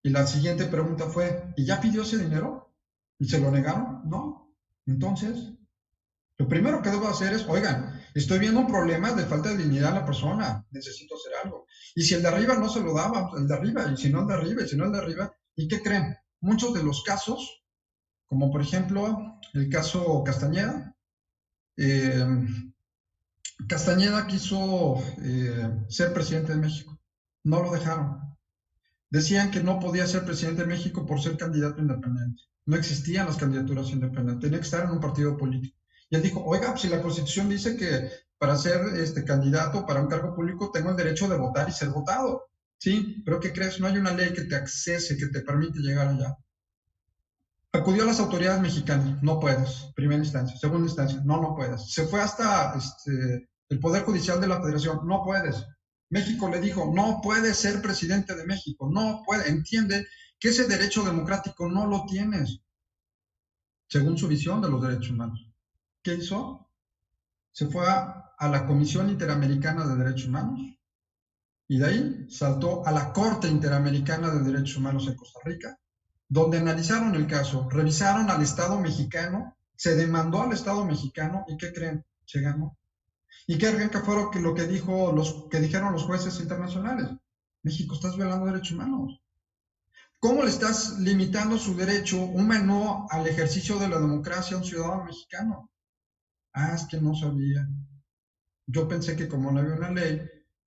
Y la siguiente pregunta fue, ¿y ya pidió ese dinero? ¿Y se lo negaron? No. Entonces, lo primero que debo hacer es, oigan, estoy viendo un problema de falta de dignidad a la persona, necesito hacer algo. Y si el de arriba no se lo daba, el de arriba, y si no el de arriba, y si no el de arriba, ¿y qué creen? Muchos de los casos, como por ejemplo el caso Castañeda, Castañeda quiso ser presidente de México, no lo dejaron. Decían que no podía ser presidente de México por ser candidato independiente. No existían las candidaturas independientes, tenía que estar en un partido político. Y él dijo, oiga, pues si la Constitución dice que para ser candidato para un cargo público tengo el derecho de votar y ser votado. Sí, pero ¿qué crees? No hay una ley que te accese, que te permite llegar allá. Acudió a las autoridades mexicanas, no puedes, primera instancia, segunda instancia, no puedes. Se fue hasta el Poder Judicial de la Federación, no puedes. México le dijo, no puedes ser presidente de México, no puede, entiende que ese derecho democrático no lo tienes, según su visión de los derechos humanos. ¿Qué hizo? Se fue a la Comisión Interamericana de Derechos Humanos y de ahí saltó a la Corte Interamericana de Derechos Humanos en Costa Rica, donde analizaron el caso, revisaron al Estado mexicano, se demandó al Estado mexicano y ¿qué creen? Se ganó. ¿Y qué creen que fue lo que dijeron los jueces internacionales? México, estás violando derechos humanos. ¿Cómo le estás limitando su derecho humano al ejercicio de la democracia a un ciudadano mexicano? Ah, es que no sabía. Yo pensé que como no había una ley,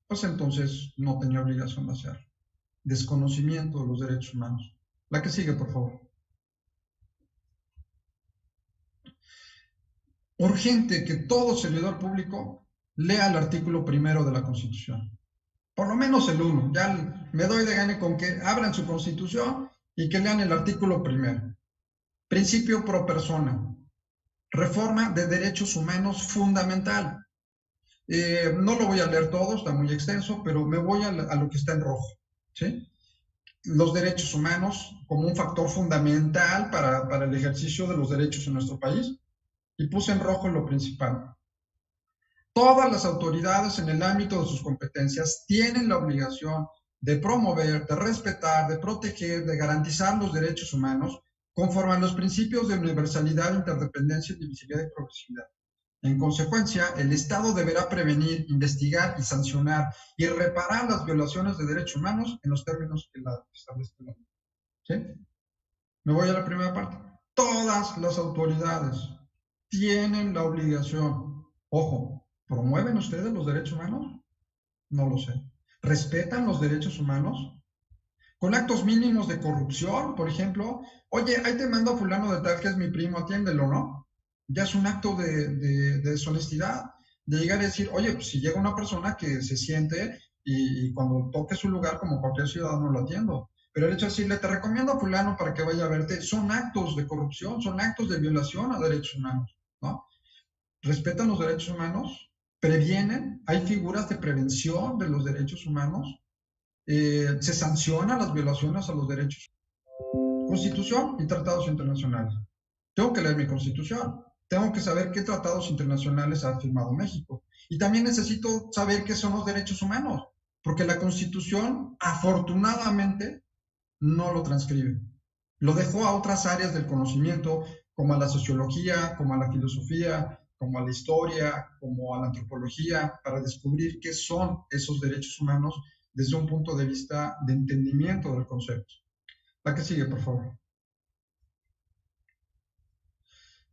pues entonces no tenía obligación de hacerlo. Desconocimiento de los derechos humanos. La que sigue, por favor. Urgente que todo servidor público lea el artículo 1 de la Constitución. Por lo menos el 1. Ya me doy de gane con que abran su Constitución y que lean el artículo 1. Principio pro persona. Reforma de derechos humanos fundamental. No lo voy a leer todo, está muy extenso, pero me voy a lo que está en rojo. ¿Sí? Los derechos humanos como un factor fundamental para el ejercicio de los derechos en nuestro país. Y puse en rojo lo principal. Todas las autoridades en el ámbito de sus competencias tienen la obligación de promover, de respetar, de proteger, de garantizar los derechos humanos conforme a los principios de universalidad, interdependencia, indivisibilidad y progresividad. En consecuencia, el Estado deberá prevenir, investigar y sancionar y reparar las violaciones de derechos humanos en los términos que la establece la ley. ¿Sí? Me voy a la primera parte. Todas las autoridades tienen la obligación. Ojo, ¿promueven ustedes los derechos humanos? No lo sé. ¿Respetan los derechos humanos? Con actos mínimos de corrupción, por ejemplo, oye, ahí te mando a fulano de tal que es mi primo, atiéndelo, ¿no? Ya es un acto de deshonestidad, de llegar a decir, oye, pues si llega una persona que se siente y cuando toque su lugar, como cualquier ciudadano, lo atiendo. Pero el hecho de decirle, te recomiendo a fulano para que vaya a verte, son actos de corrupción, son actos de violación a derechos humanos, ¿no? ¿Respetan los derechos humanos? ¿Previenen? ¿Hay figuras de prevención de los derechos humanos? ¿Se sancionan las violaciones a los derechos? Constitución y tratados internacionales. Tengo que leer mi Constitución. Tengo que saber qué tratados internacionales ha firmado México. Y también necesito saber qué son los derechos humanos, porque la Constitución, afortunadamente, no lo transcribe. Lo dejó a otras áreas del conocimiento, como a la sociología, como a la filosofía, como a la historia, como a la antropología, para descubrir qué son esos derechos humanos desde un punto de vista de entendimiento del concepto. La que sigue, por favor.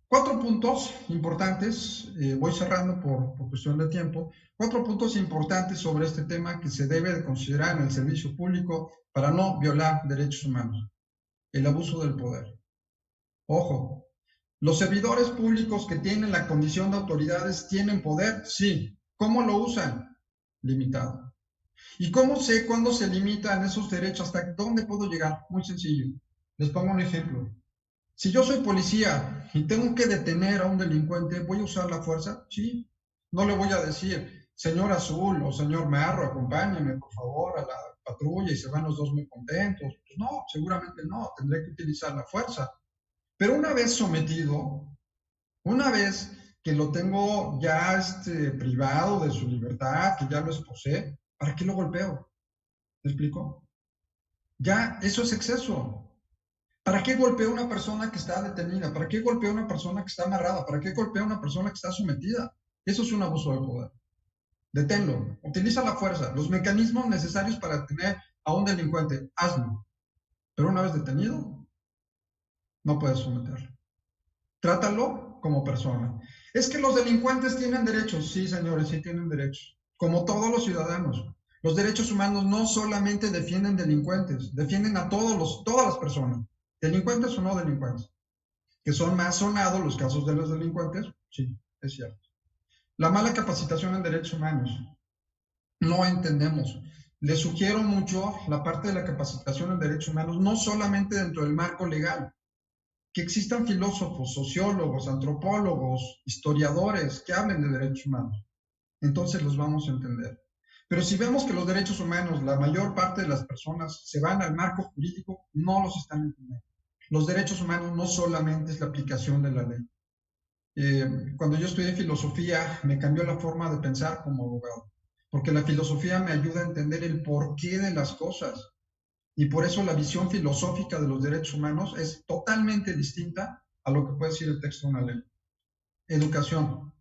4 puntos importantes, voy cerrando por cuestión de tiempo, 4 puntos importantes sobre este tema que se debe de considerar en el servicio público para no violar derechos humanos. El abuso del poder. Ojo, ¿los servidores públicos que tienen la condición de autoridades tienen poder? Sí. ¿Cómo lo usan? limitado. ¿Y cómo sé cuándo se limitan esos derechos? ¿Hasta dónde puedo llegar? Muy sencillo. Les pongo un ejemplo. Si yo soy policía y tengo que detener a un delincuente, ¿voy a usar la fuerza? Sí. No le voy a decir, señor Azul o señor Marro, acompáñenme por favor a la patrulla y se van los dos muy contentos. Pues no, seguramente no, tendré que utilizar la fuerza. Pero una vez sometido, una vez que lo tengo ya privado de su libertad, que ya lo esposé, ¿para qué lo golpeo? ¿Me explico? Ya, eso es exceso. ¿Para qué golpeo a una persona que está detenida? ¿Para qué golpeo a una persona que está amarrada? ¿Para qué golpeo a una persona que está sometida? Eso es un abuso de poder. Deténlo, utiliza la fuerza, los mecanismos necesarios para detener a un delincuente, hazlo. Pero una vez detenido, no puedes someterlo. Trátalo como persona. Es que los delincuentes tienen derechos. Sí, señores, sí tienen derechos. Como todos los ciudadanos. Los derechos humanos no solamente defienden delincuentes, defienden a todas las personas, delincuentes o no delincuentes. Que son más sonados los casos de los delincuentes, sí, es cierto. La mala capacitación en derechos humanos. No entendemos. Les sugiero mucho la parte de la capacitación en derechos humanos, no solamente dentro del marco legal, que existan filósofos, sociólogos, antropólogos, historiadores que hablen de derechos humanos. Entonces los vamos a entender. Pero si vemos que los derechos humanos, la mayor parte de las personas se van al marco jurídico, no los están entendiendo. Los derechos humanos no solamente es la aplicación de la ley. Cuando yo estudié filosofía, me cambió la forma de pensar como abogado, porque la filosofía me ayuda a entender el porqué de las cosas. Y por eso la visión filosófica de los derechos humanos es totalmente distinta a lo que puede decir el texto de una ley. Educación.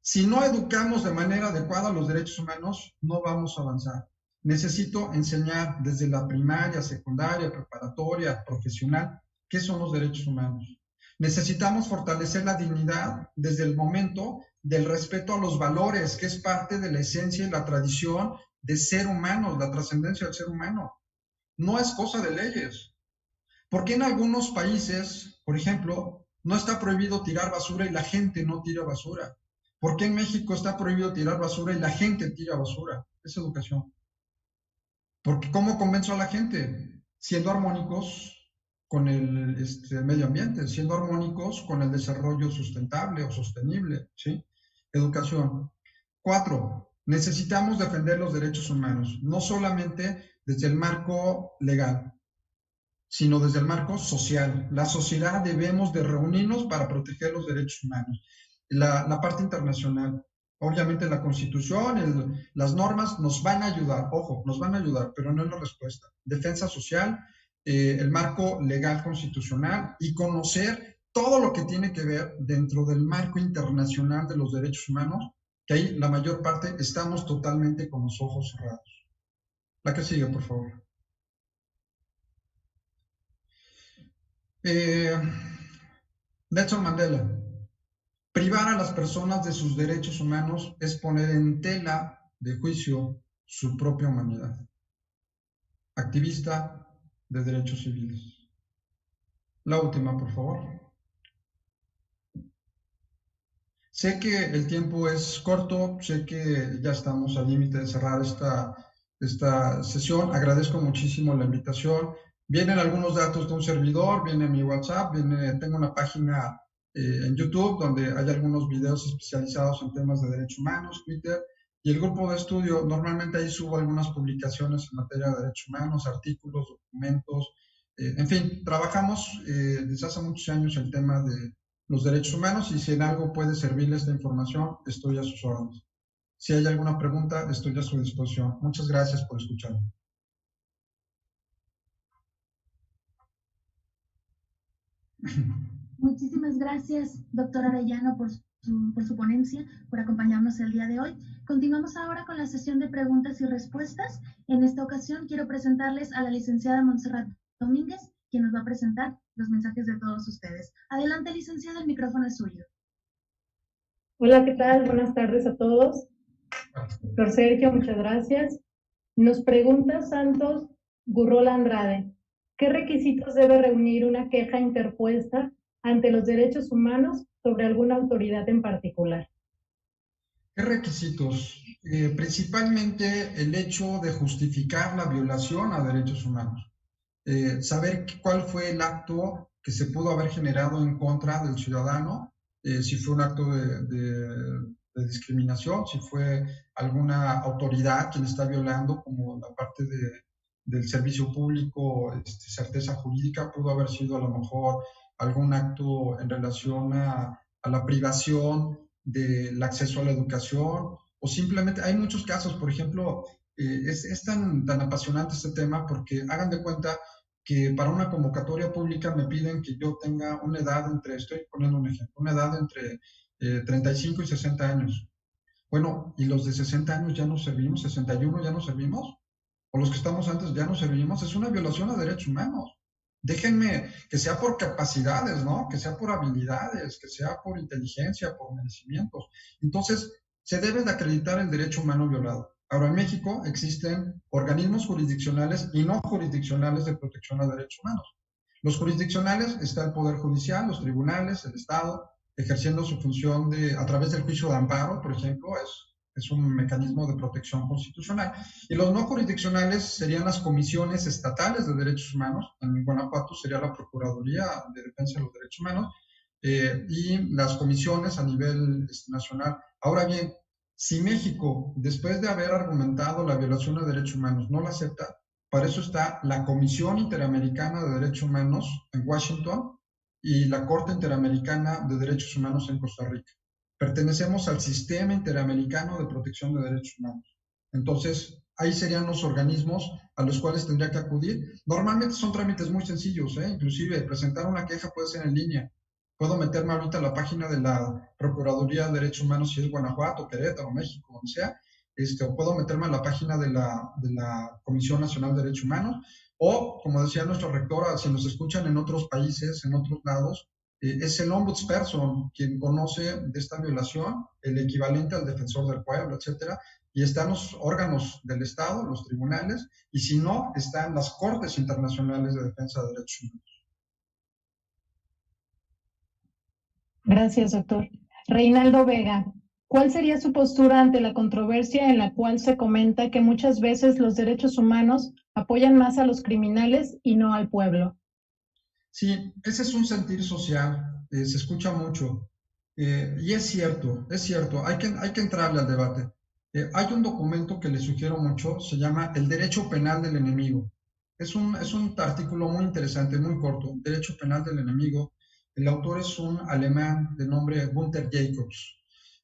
Si no educamos de manera adecuada los derechos humanos, no vamos a avanzar. Necesito enseñar desde la primaria, secundaria, preparatoria, profesional, qué son los derechos humanos. Necesitamos fortalecer la dignidad desde el momento del respeto a los valores, que es parte de la esencia y la tradición de ser humano, la trascendencia del ser humano. No es cosa de leyes. ¿Por qué en algunos países, por ejemplo, no está prohibido tirar basura y la gente no tira basura? ¿Por qué en México está prohibido tirar basura y la gente tira basura? Es educación. Porque ¿cómo convenzo a la gente? Siendo armónicos con el medio ambiente, siendo armónicos con el desarrollo sustentable o sostenible, ¿sí? Educación. 4. Necesitamos defender los derechos humanos, no solamente desde el marco legal, sino desde el marco social. La sociedad debemos de reunirnos para proteger los derechos humanos. La parte internacional, obviamente la Constitución, las normas nos van a ayudar, ojo, nos van a ayudar, pero no es la respuesta. Defensa social, el marco legal constitucional y conocer todo lo que tiene que ver dentro del marco internacional de los derechos humanos, que ahí la mayor parte estamos totalmente con los ojos cerrados. La que sigue, por favor. Nelson Mandela. Privar a las personas de sus derechos humanos es poner en tela de juicio su propia humanidad. Activista de derechos civiles. La última, por favor. Sé que el tiempo es corto, sé que ya estamos al límite de cerrar esta sesión. Agradezco muchísimo la invitación. Vienen algunos datos de un servidor, viene mi WhatsApp, tengo una página en YouTube donde hay algunos videos especializados en temas de derechos humanos, Twitter, y el grupo de estudio, normalmente ahí subo algunas publicaciones en materia de derechos humanos, artículos, documentos, en fin, trabajamos desde hace muchos años el tema de los derechos humanos y si en algo puede servirle esta información, estoy a sus órdenes. Si hay alguna pregunta, estoy a su disposición. Muchas gracias por escucharme.
Muchísimas gracias, doctor Arellano, por su ponencia, por acompañarnos el día de hoy. Continuamos ahora con la sesión de preguntas y respuestas. En esta ocasión quiero presentarles a la licenciada Montserrat Domínguez, quien nos va a presentar los mensajes de todos ustedes. Adelante, licenciada, el micrófono es suyo.
Hola, ¿qué tal? Buenas tardes a todos. Doctor Sergio, muchas gracias. Nos pregunta Santos Gurrola Andrade, ¿qué requisitos debe reunir una queja interpuesta ante los derechos humanos sobre alguna autoridad en particular?
¿Qué requisitos? Principalmente el hecho de justificar la violación a derechos humanos. Saber cuál fue el acto que se pudo haber generado en contra del ciudadano, si fue un acto de discriminación, si fue alguna autoridad quien está violando, como la parte del servicio público, certeza jurídica, pudo haber sido a lo mejor algún acto en relación a la privación del acceso a la educación, o simplemente, hay muchos casos, por ejemplo, es tan apasionante este tema porque hagan de cuenta que para una convocatoria pública me piden que yo tenga una edad entre, estoy poniendo un ejemplo, una edad entre 35 y 60 años. Bueno, ¿y los de 60 años ya no servimos? ¿61 ya no servimos? ¿O los que estamos antes ya no servimos? Es una violación a derechos humanos. Déjenme que sea por capacidades, ¿no? Que sea por habilidades, que sea por inteligencia, por merecimientos. Entonces, se debe de acreditar el derecho humano violado. Ahora, en México existen organismos jurisdiccionales y no jurisdiccionales de protección a derechos humanos. Los jurisdiccionales está el Poder Judicial, los tribunales, el Estado, ejerciendo su función a través del juicio de amparo, por ejemplo, es un mecanismo de protección constitucional. Y los no jurisdiccionales serían las comisiones estatales de derechos humanos. En Guanajuato sería la Procuraduría de Defensa de los Derechos Humanos y las comisiones a nivel nacional. Ahora bien, si México, después de haber argumentado la violación de derechos humanos, no la acepta, para eso está la Comisión Interamericana de Derechos Humanos en Washington y la Corte Interamericana de Derechos Humanos en Costa Rica. Pertenecemos al Sistema Interamericano de Protección de Derechos Humanos. Entonces, ahí serían los organismos a los cuales tendría que acudir. Normalmente son trámites muy sencillos, inclusive presentar una queja puede ser en línea. Puedo meterme ahorita a la página de la Procuraduría de Derechos Humanos, si es Guanajuato, Querétaro, México, donde sea, o puedo meterme a la página de la Comisión Nacional de Derechos Humanos, o, como decía nuestro rector, si nos escuchan en otros países, en otros lados, es el ombudsperson quien conoce de esta violación, el equivalente al defensor del pueblo, etcétera, y están los órganos del Estado, los tribunales, y si no, están las Cortes Internacionales de Defensa de Derechos Humanos.
Gracias, doctor. Reinaldo Vega, ¿cuál sería su postura ante la controversia en la cual se comenta que muchas veces los derechos humanos apoyan más a los criminales y no al pueblo?
Sí, ese es un sentir social, se escucha mucho, y es cierto, hay que entrarle al debate. Hay un documento que le sugiero mucho, se llama El Derecho Penal del Enemigo. Es un artículo muy interesante, muy corto, Derecho Penal del Enemigo. El autor es un alemán de nombre Gunther Jacobs.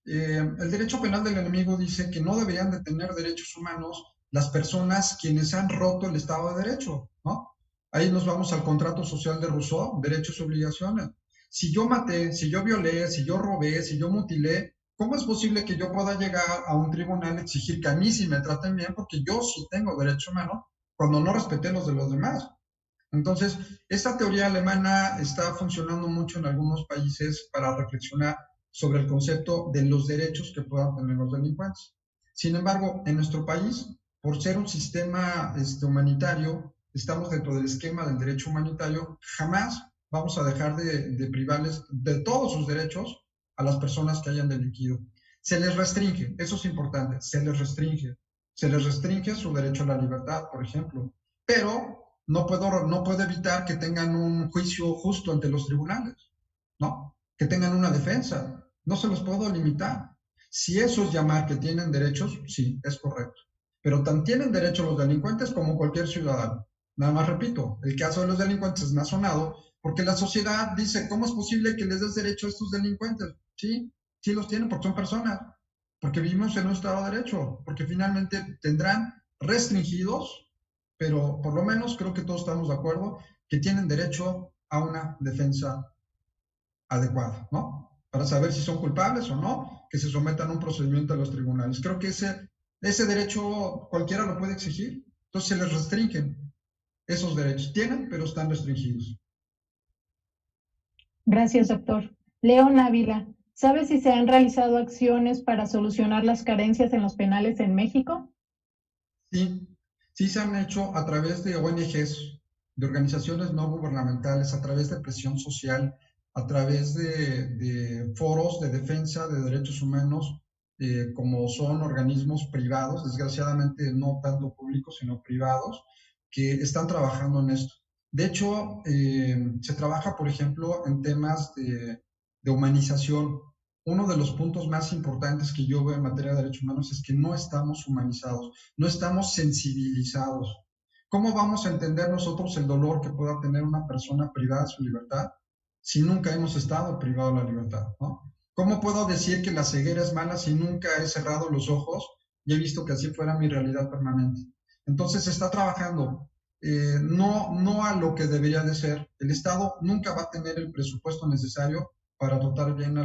El derecho penal del enemigo dice que no deberían de tener derechos humanos las personas quienes han roto el Estado de Derecho, ¿no? Ahí nos vamos al contrato social de Rousseau, derechos y obligaciones. Si yo maté, si yo violé, si yo robé, si yo mutilé, ¿cómo es posible que yo pueda llegar a un tribunal a exigir que a mí sí me traten bien porque yo sí tengo derecho humano cuando no respeté los de los demás? Entonces, esta teoría alemana está funcionando mucho en algunos países para reflexionar sobre el concepto de los derechos que puedan tener los delincuentes. Sin embargo, en nuestro país, por ser un sistema humanitario, estamos dentro del esquema del derecho humanitario, jamás vamos a dejar de privarles de todos sus derechos a las personas que hayan delinquido. Se les restringe, eso es importante, se les restringe su derecho a la libertad, por ejemplo, pero no puedo evitar que tengan un juicio justo ante los tribunales, ¿no? Que tengan una defensa, no se los puedo limitar. Si eso es llamar que tienen derechos, sí, es correcto. Pero tan tienen derecho los delincuentes como cualquier ciudadano. Nada más repito, el caso de los delincuentes es más sonado porque la sociedad dice, ¿cómo es posible que les des derecho a estos delincuentes? Sí, sí los tienen porque son personas, porque vivimos en un Estado de Derecho, porque finalmente tendrán restringidos, pero por lo menos creo que todos estamos de acuerdo que tienen derecho a una defensa adecuada, ¿no? Para saber si son culpables o no, que se sometan a un procedimiento a los tribunales. Creo que ese derecho cualquiera lo puede exigir, entonces se les restringen esos derechos. Tienen, pero están restringidos.
Gracias, doctor. León Ávila, ¿sabe si se han realizado acciones para solucionar las carencias en los penales en México?
Sí se han hecho a través de ONGs, de organizaciones no gubernamentales, a través de presión social, a través de foros de defensa de derechos humanos como son organismos privados, desgraciadamente no tanto públicos, sino privados, que están trabajando en esto. De hecho, se trabaja, por ejemplo, en temas de humanización. Uno de los puntos más importantes que yo veo en materia de derechos humanos es que no estamos humanizados, no estamos sensibilizados. ¿Cómo vamos a entender nosotros el dolor que pueda tener una persona privada de su libertad si nunca hemos estado privados de la libertad, ¿no? ¿Cómo puedo decir que la ceguera es mala si nunca he cerrado los ojos y he visto que así fuera mi realidad permanente? Entonces se está trabajando no a lo que debería de ser. El Estado nunca va a tener el presupuesto necesario para dotar bien a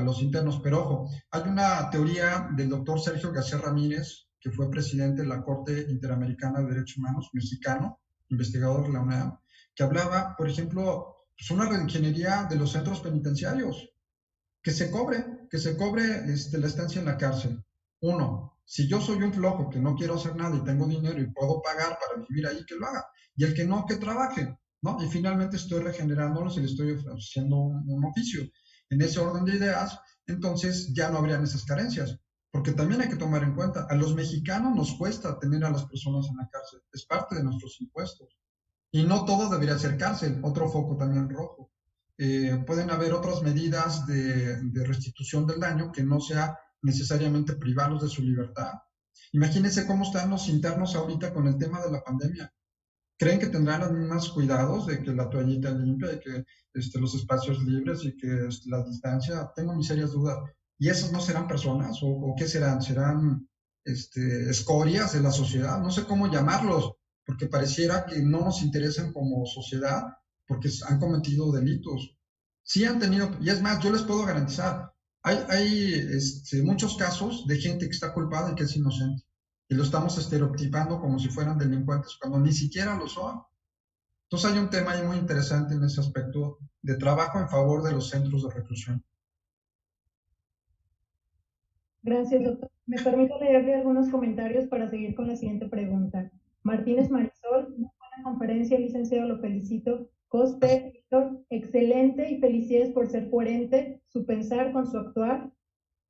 los internos. Pero ojo, hay una teoría del doctor Sergio García Ramírez, que fue presidente de la Corte Interamericana de Derechos Humanos, mexicano, investigador de la UNAM, que hablaba, por ejemplo, pues una reingeniería de los centros penitenciarios, que se cobre la estancia en la cárcel. Uno, si yo soy un flojo que no quiero hacer nada y tengo dinero y puedo pagar para vivir ahí, que lo haga. Y el que no, que trabaje, ¿no? Y finalmente estoy regenerándolos y le estoy ofreciendo un oficio. En ese orden de ideas, entonces ya no habrían esas carencias. Porque también hay que tomar en cuenta, a los mexicanos nos cuesta tener a las personas en la cárcel. Es parte de nuestros impuestos. Y no todo debería ser cárcel, otro foco también rojo. Pueden haber otras medidas de restitución del daño que no sea necesariamente privarlos de su libertad. Imagínense cómo están los internos ahorita con el tema de la pandemia. ¿Creen que tendrán los mismos cuidados de que la toallita limpia y que los espacios libres y que la distancia? Tengo mis serias dudas. ¿Y esos no serán personas? ¿O qué serán? ¿Serán escorias de la sociedad? No sé cómo llamarlos, porque pareciera que no nos interesan como sociedad porque han cometido delitos. Sí han tenido, y es más, yo les puedo garantizar, hay muchos casos de gente que está culpada y que es inocente. Y lo estamos estereotipando como si fueran delincuentes, cuando ni siquiera lo son. Entonces hay un tema ahí muy interesante en ese aspecto de trabajo en favor de los centros de reclusión.
Gracias, doctor. Me permito leerle algunos comentarios para seguir con la siguiente pregunta. Martínez Marisol, muy buena conferencia, licenciado, lo felicito. Cospe, Víctor, excelente y felicidades por ser coherente, su pensar con su actuar.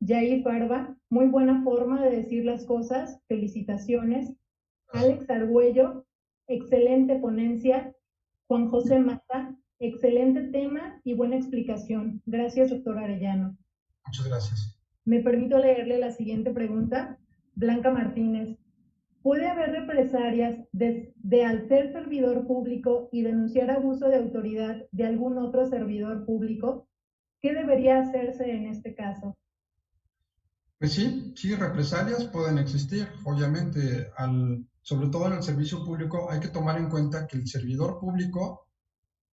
Yair Barba, muy buena forma de decir las cosas, felicitaciones. Alex Argüello, excelente ponencia. Juan José Mata, excelente tema y buena explicación. Gracias, doctor Arellano.
Muchas gracias.
Me permito leerle la siguiente pregunta. Blanca Martínez, ¿puede haber represalias de al ser servidor público y denunciar abuso de autoridad de algún otro servidor público? ¿Qué debería hacerse en este caso?
Pues sí, represalias pueden existir. Obviamente, sobre todo en el servicio público, hay que tomar en cuenta que el servidor público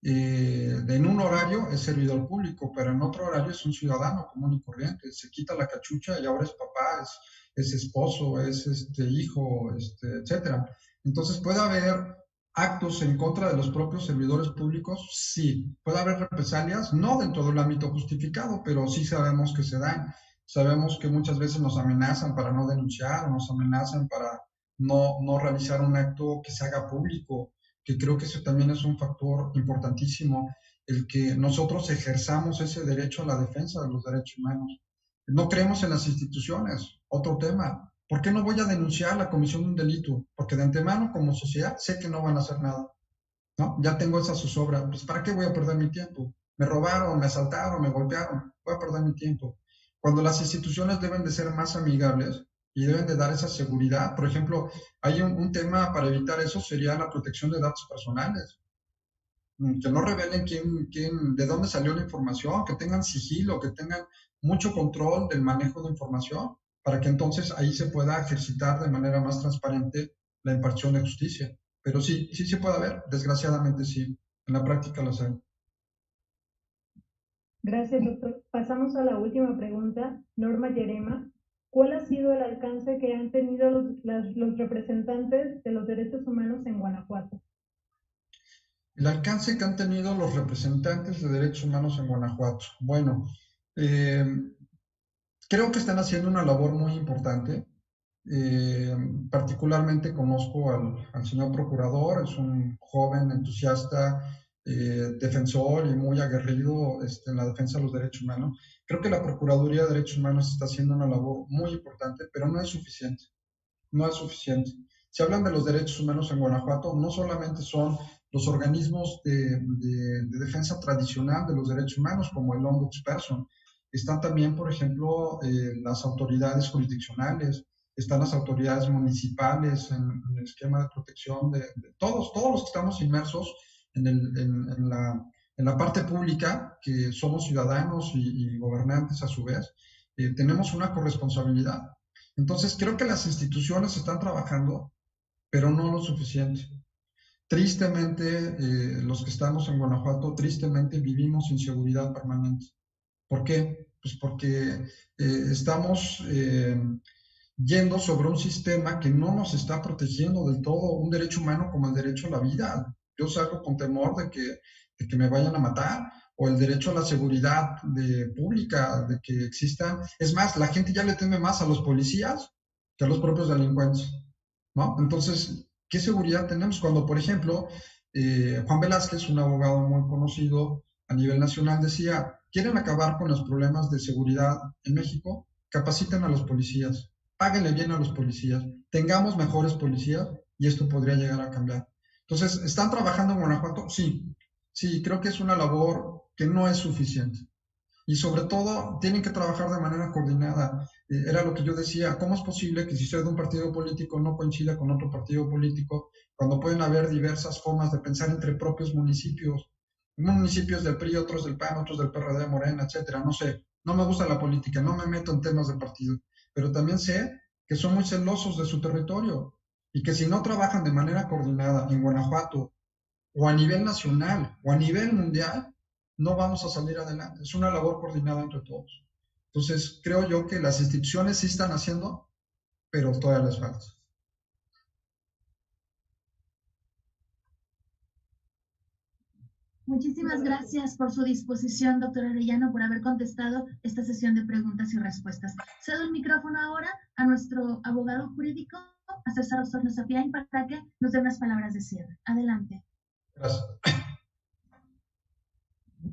en un horario es servidor público, pero en otro horario es un ciudadano común y corriente. Se quita la cachucha y ahora es papá, es esposo, es hijo, etcétera. Entonces, ¿puede haber actos en contra de los propios servidores públicos? Sí. ¿Puede haber represalias? No dentro del ámbito justificado, pero sí sabemos que se dan. Sabemos que muchas veces nos amenazan para no denunciar, o nos amenazan para no realizar un acto que se haga público, que creo que eso también es un factor importantísimo, el que nosotros ejerzamos ese derecho a la defensa de los derechos humanos. No creemos en las instituciones, otro tema. ¿Por qué no voy a denunciar la comisión de un delito? Porque de antemano, como sociedad, sé que no van a hacer nada, ¿no? Ya tengo esa zozobra, pues ¿para qué voy a perder mi tiempo? Me robaron, me asaltaron, me golpearon, voy a perder mi tiempo. Cuando las instituciones deben de ser más amigables y deben de dar esa seguridad. Por ejemplo, hay un tema para evitar eso, sería la protección de datos personales. Que no revelen de dónde salió la información, que tengan sigilo, que tengan mucho control del manejo de información, para que entonces ahí se pueda ejercitar de manera más transparente la impartición de justicia. Pero sí se puede haber, desgraciadamente sí, en la práctica lo hay.
Gracias, doctor. Pasamos a la última pregunta. Norma Yerema, ¿cuál ha sido el alcance que han tenido los representantes de los derechos humanos en Guanajuato?
El alcance que han tenido los representantes de derechos humanos en Guanajuato. Bueno, creo que están haciendo una labor muy importante. Particularmente conozco al señor procurador, es un joven entusiasta defensor y muy aguerrido en la defensa de los derechos humanos. Creo que la Procuraduría de Derechos Humanos está haciendo una labor muy importante, pero no es suficiente. No es suficiente. Se hablan de los derechos humanos en Guanajuato, no solamente son los organismos de defensa tradicional de los derechos humanos, como el Ombudsperson. Están también, por ejemplo, las autoridades jurisdiccionales, están las autoridades municipales en el esquema de protección de todos los que estamos inmersos en la parte pública, que somos ciudadanos y gobernantes a su vez, tenemos una corresponsabilidad. Entonces, creo que las instituciones están trabajando, pero no lo suficiente. Tristemente, los que estamos en Guanajuato, tristemente vivimos inseguridad permanente. ¿Por qué? Pues porque estamos yendo sobre un sistema que no nos está protegiendo del todo un derecho humano como el derecho a la vida. Yo salgo con temor de que me vayan a matar, o el derecho a la seguridad pública, de que existan. Es más, la gente ya le teme más a los policías que a los propios delincuentes, ¿no? Entonces, ¿qué seguridad tenemos cuando, por ejemplo, Juan Velázquez, un abogado muy conocido a nivel nacional, decía: quieren acabar con los problemas de seguridad en México, capaciten a los policías, páguenle bien a los policías, tengamos mejores policías y esto podría llegar a cambiar. Entonces, ¿están trabajando en Guanajuato? Sí, creo que es una labor que no es suficiente. Y sobre todo, tienen que trabajar de manera coordinada. Era lo que yo decía: ¿cómo es posible que si soy de un partido político no coincida con otro partido político, cuando pueden haber diversas formas de pensar entre propios municipios? Municipios del PRI, otros del PAN, otros del PRD, Morena, etcétera. No sé, no me gusta la política, no me meto en temas de partido, pero también sé que son muy celosos de su territorio y que si no trabajan de manera coordinada en Guanajuato, o a nivel nacional, o a nivel mundial, no vamos a salir adelante. Es una labor coordinada entre todos. Entonces, creo yo que las instituciones sí están haciendo, pero todavía les falta.
Muchísimas gracias por su disposición, doctor Arellano, por haber contestado esta sesión de preguntas y respuestas. Cedo el micrófono ahora a nuestro abogado jurídico, a César Osorno Sapiain, para que nos dé unas palabras de cierre. Adelante.
Gracias.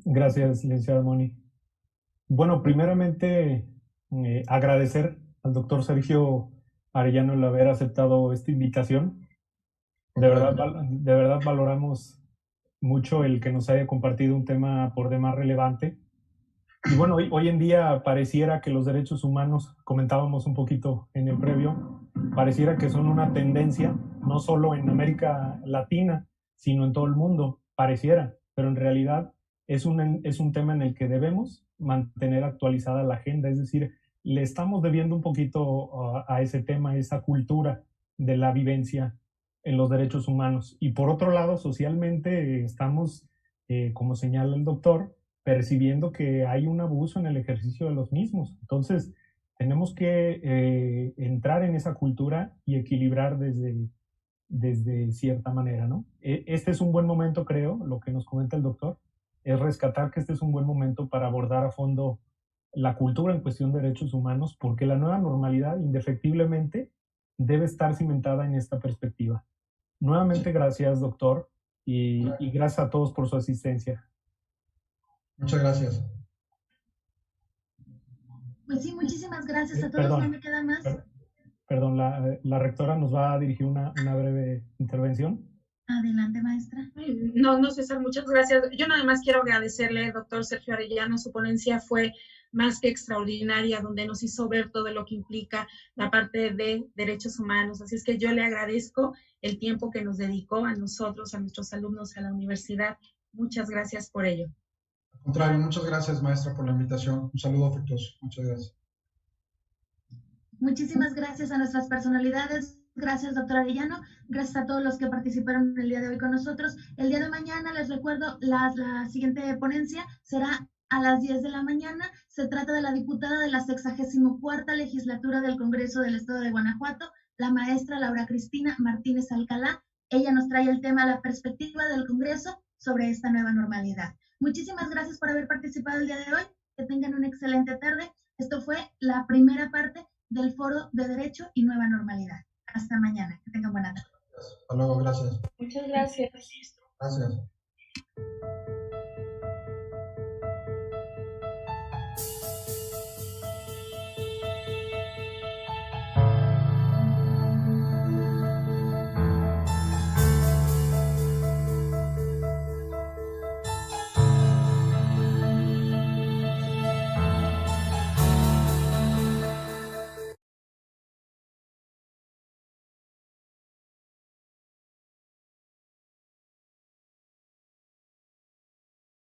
Gracias, licenciada Moni. Bueno, primeramente agradecer al doctor Sergio Arellano el haber aceptado esta invitación. De verdad valoramos mucho el que nos haya compartido un tema por demás relevante. Y bueno, hoy en día pareciera que los derechos humanos, comentábamos un poquito en el previo, pareciera que son una tendencia, no solo en América Latina, sino en todo el mundo, pareciera, pero en realidad es un tema en el que debemos mantener actualizada la agenda, es decir, le estamos debiendo un poquito a ese tema, a esa cultura de la vivencia en los derechos humanos. Y por otro lado, socialmente estamos, como señala el doctor, percibiendo que hay un abuso en el ejercicio de los mismos. Entonces, tenemos que entrar en esa cultura y equilibrar desde cierta manera, ¿no? Este es un buen momento, creo, lo que nos comenta el doctor, es rescatar que este es un buen momento para abordar a fondo la cultura en cuestión de derechos humanos, porque la nueva normalidad, indefectiblemente, debe estar cimentada en esta perspectiva. Nuevamente, gracias, doctor, y gracias a todos por su asistencia.
Muchas gracias.
Pues sí, muchísimas gracias a todos. No me queda más.
Perdón, la rectora nos va a dirigir una breve intervención.
Adelante, maestra.
No, César, muchas gracias. Yo nada más quiero agradecerle al doctor Sergio Arellano. Su ponencia fue más que extraordinaria, donde nos hizo ver todo lo que implica la parte de derechos humanos. Así es que yo le agradezco el tiempo que nos dedicó a nosotros, a nuestros alumnos, a la universidad. Muchas gracias por ello.
Al contrario, muchas gracias, maestra, por la invitación. Un saludo afectuoso. Muchas gracias.
Muchísimas gracias a nuestras personalidades. Gracias, doctor Arellano. Gracias a todos los que participaron el día de hoy con nosotros. El día de mañana, les recuerdo, la siguiente ponencia será a las 10 de la mañana. Se trata de la diputada de la 64ª legislatura del Congreso del Estado de Guanajuato, la maestra Laura Cristina Martínez Alcalá. Ella nos trae el tema, la perspectiva del Congreso sobre esta nueva normalidad. Muchísimas gracias por haber participado el día de hoy. Que tengan una excelente tarde. Esto fue la primera parte del Foro de Derecho y Nueva Normalidad. Hasta mañana. Que tengan buena tarde.
Hasta luego, gracias.
Muchas gracias.
Gracias.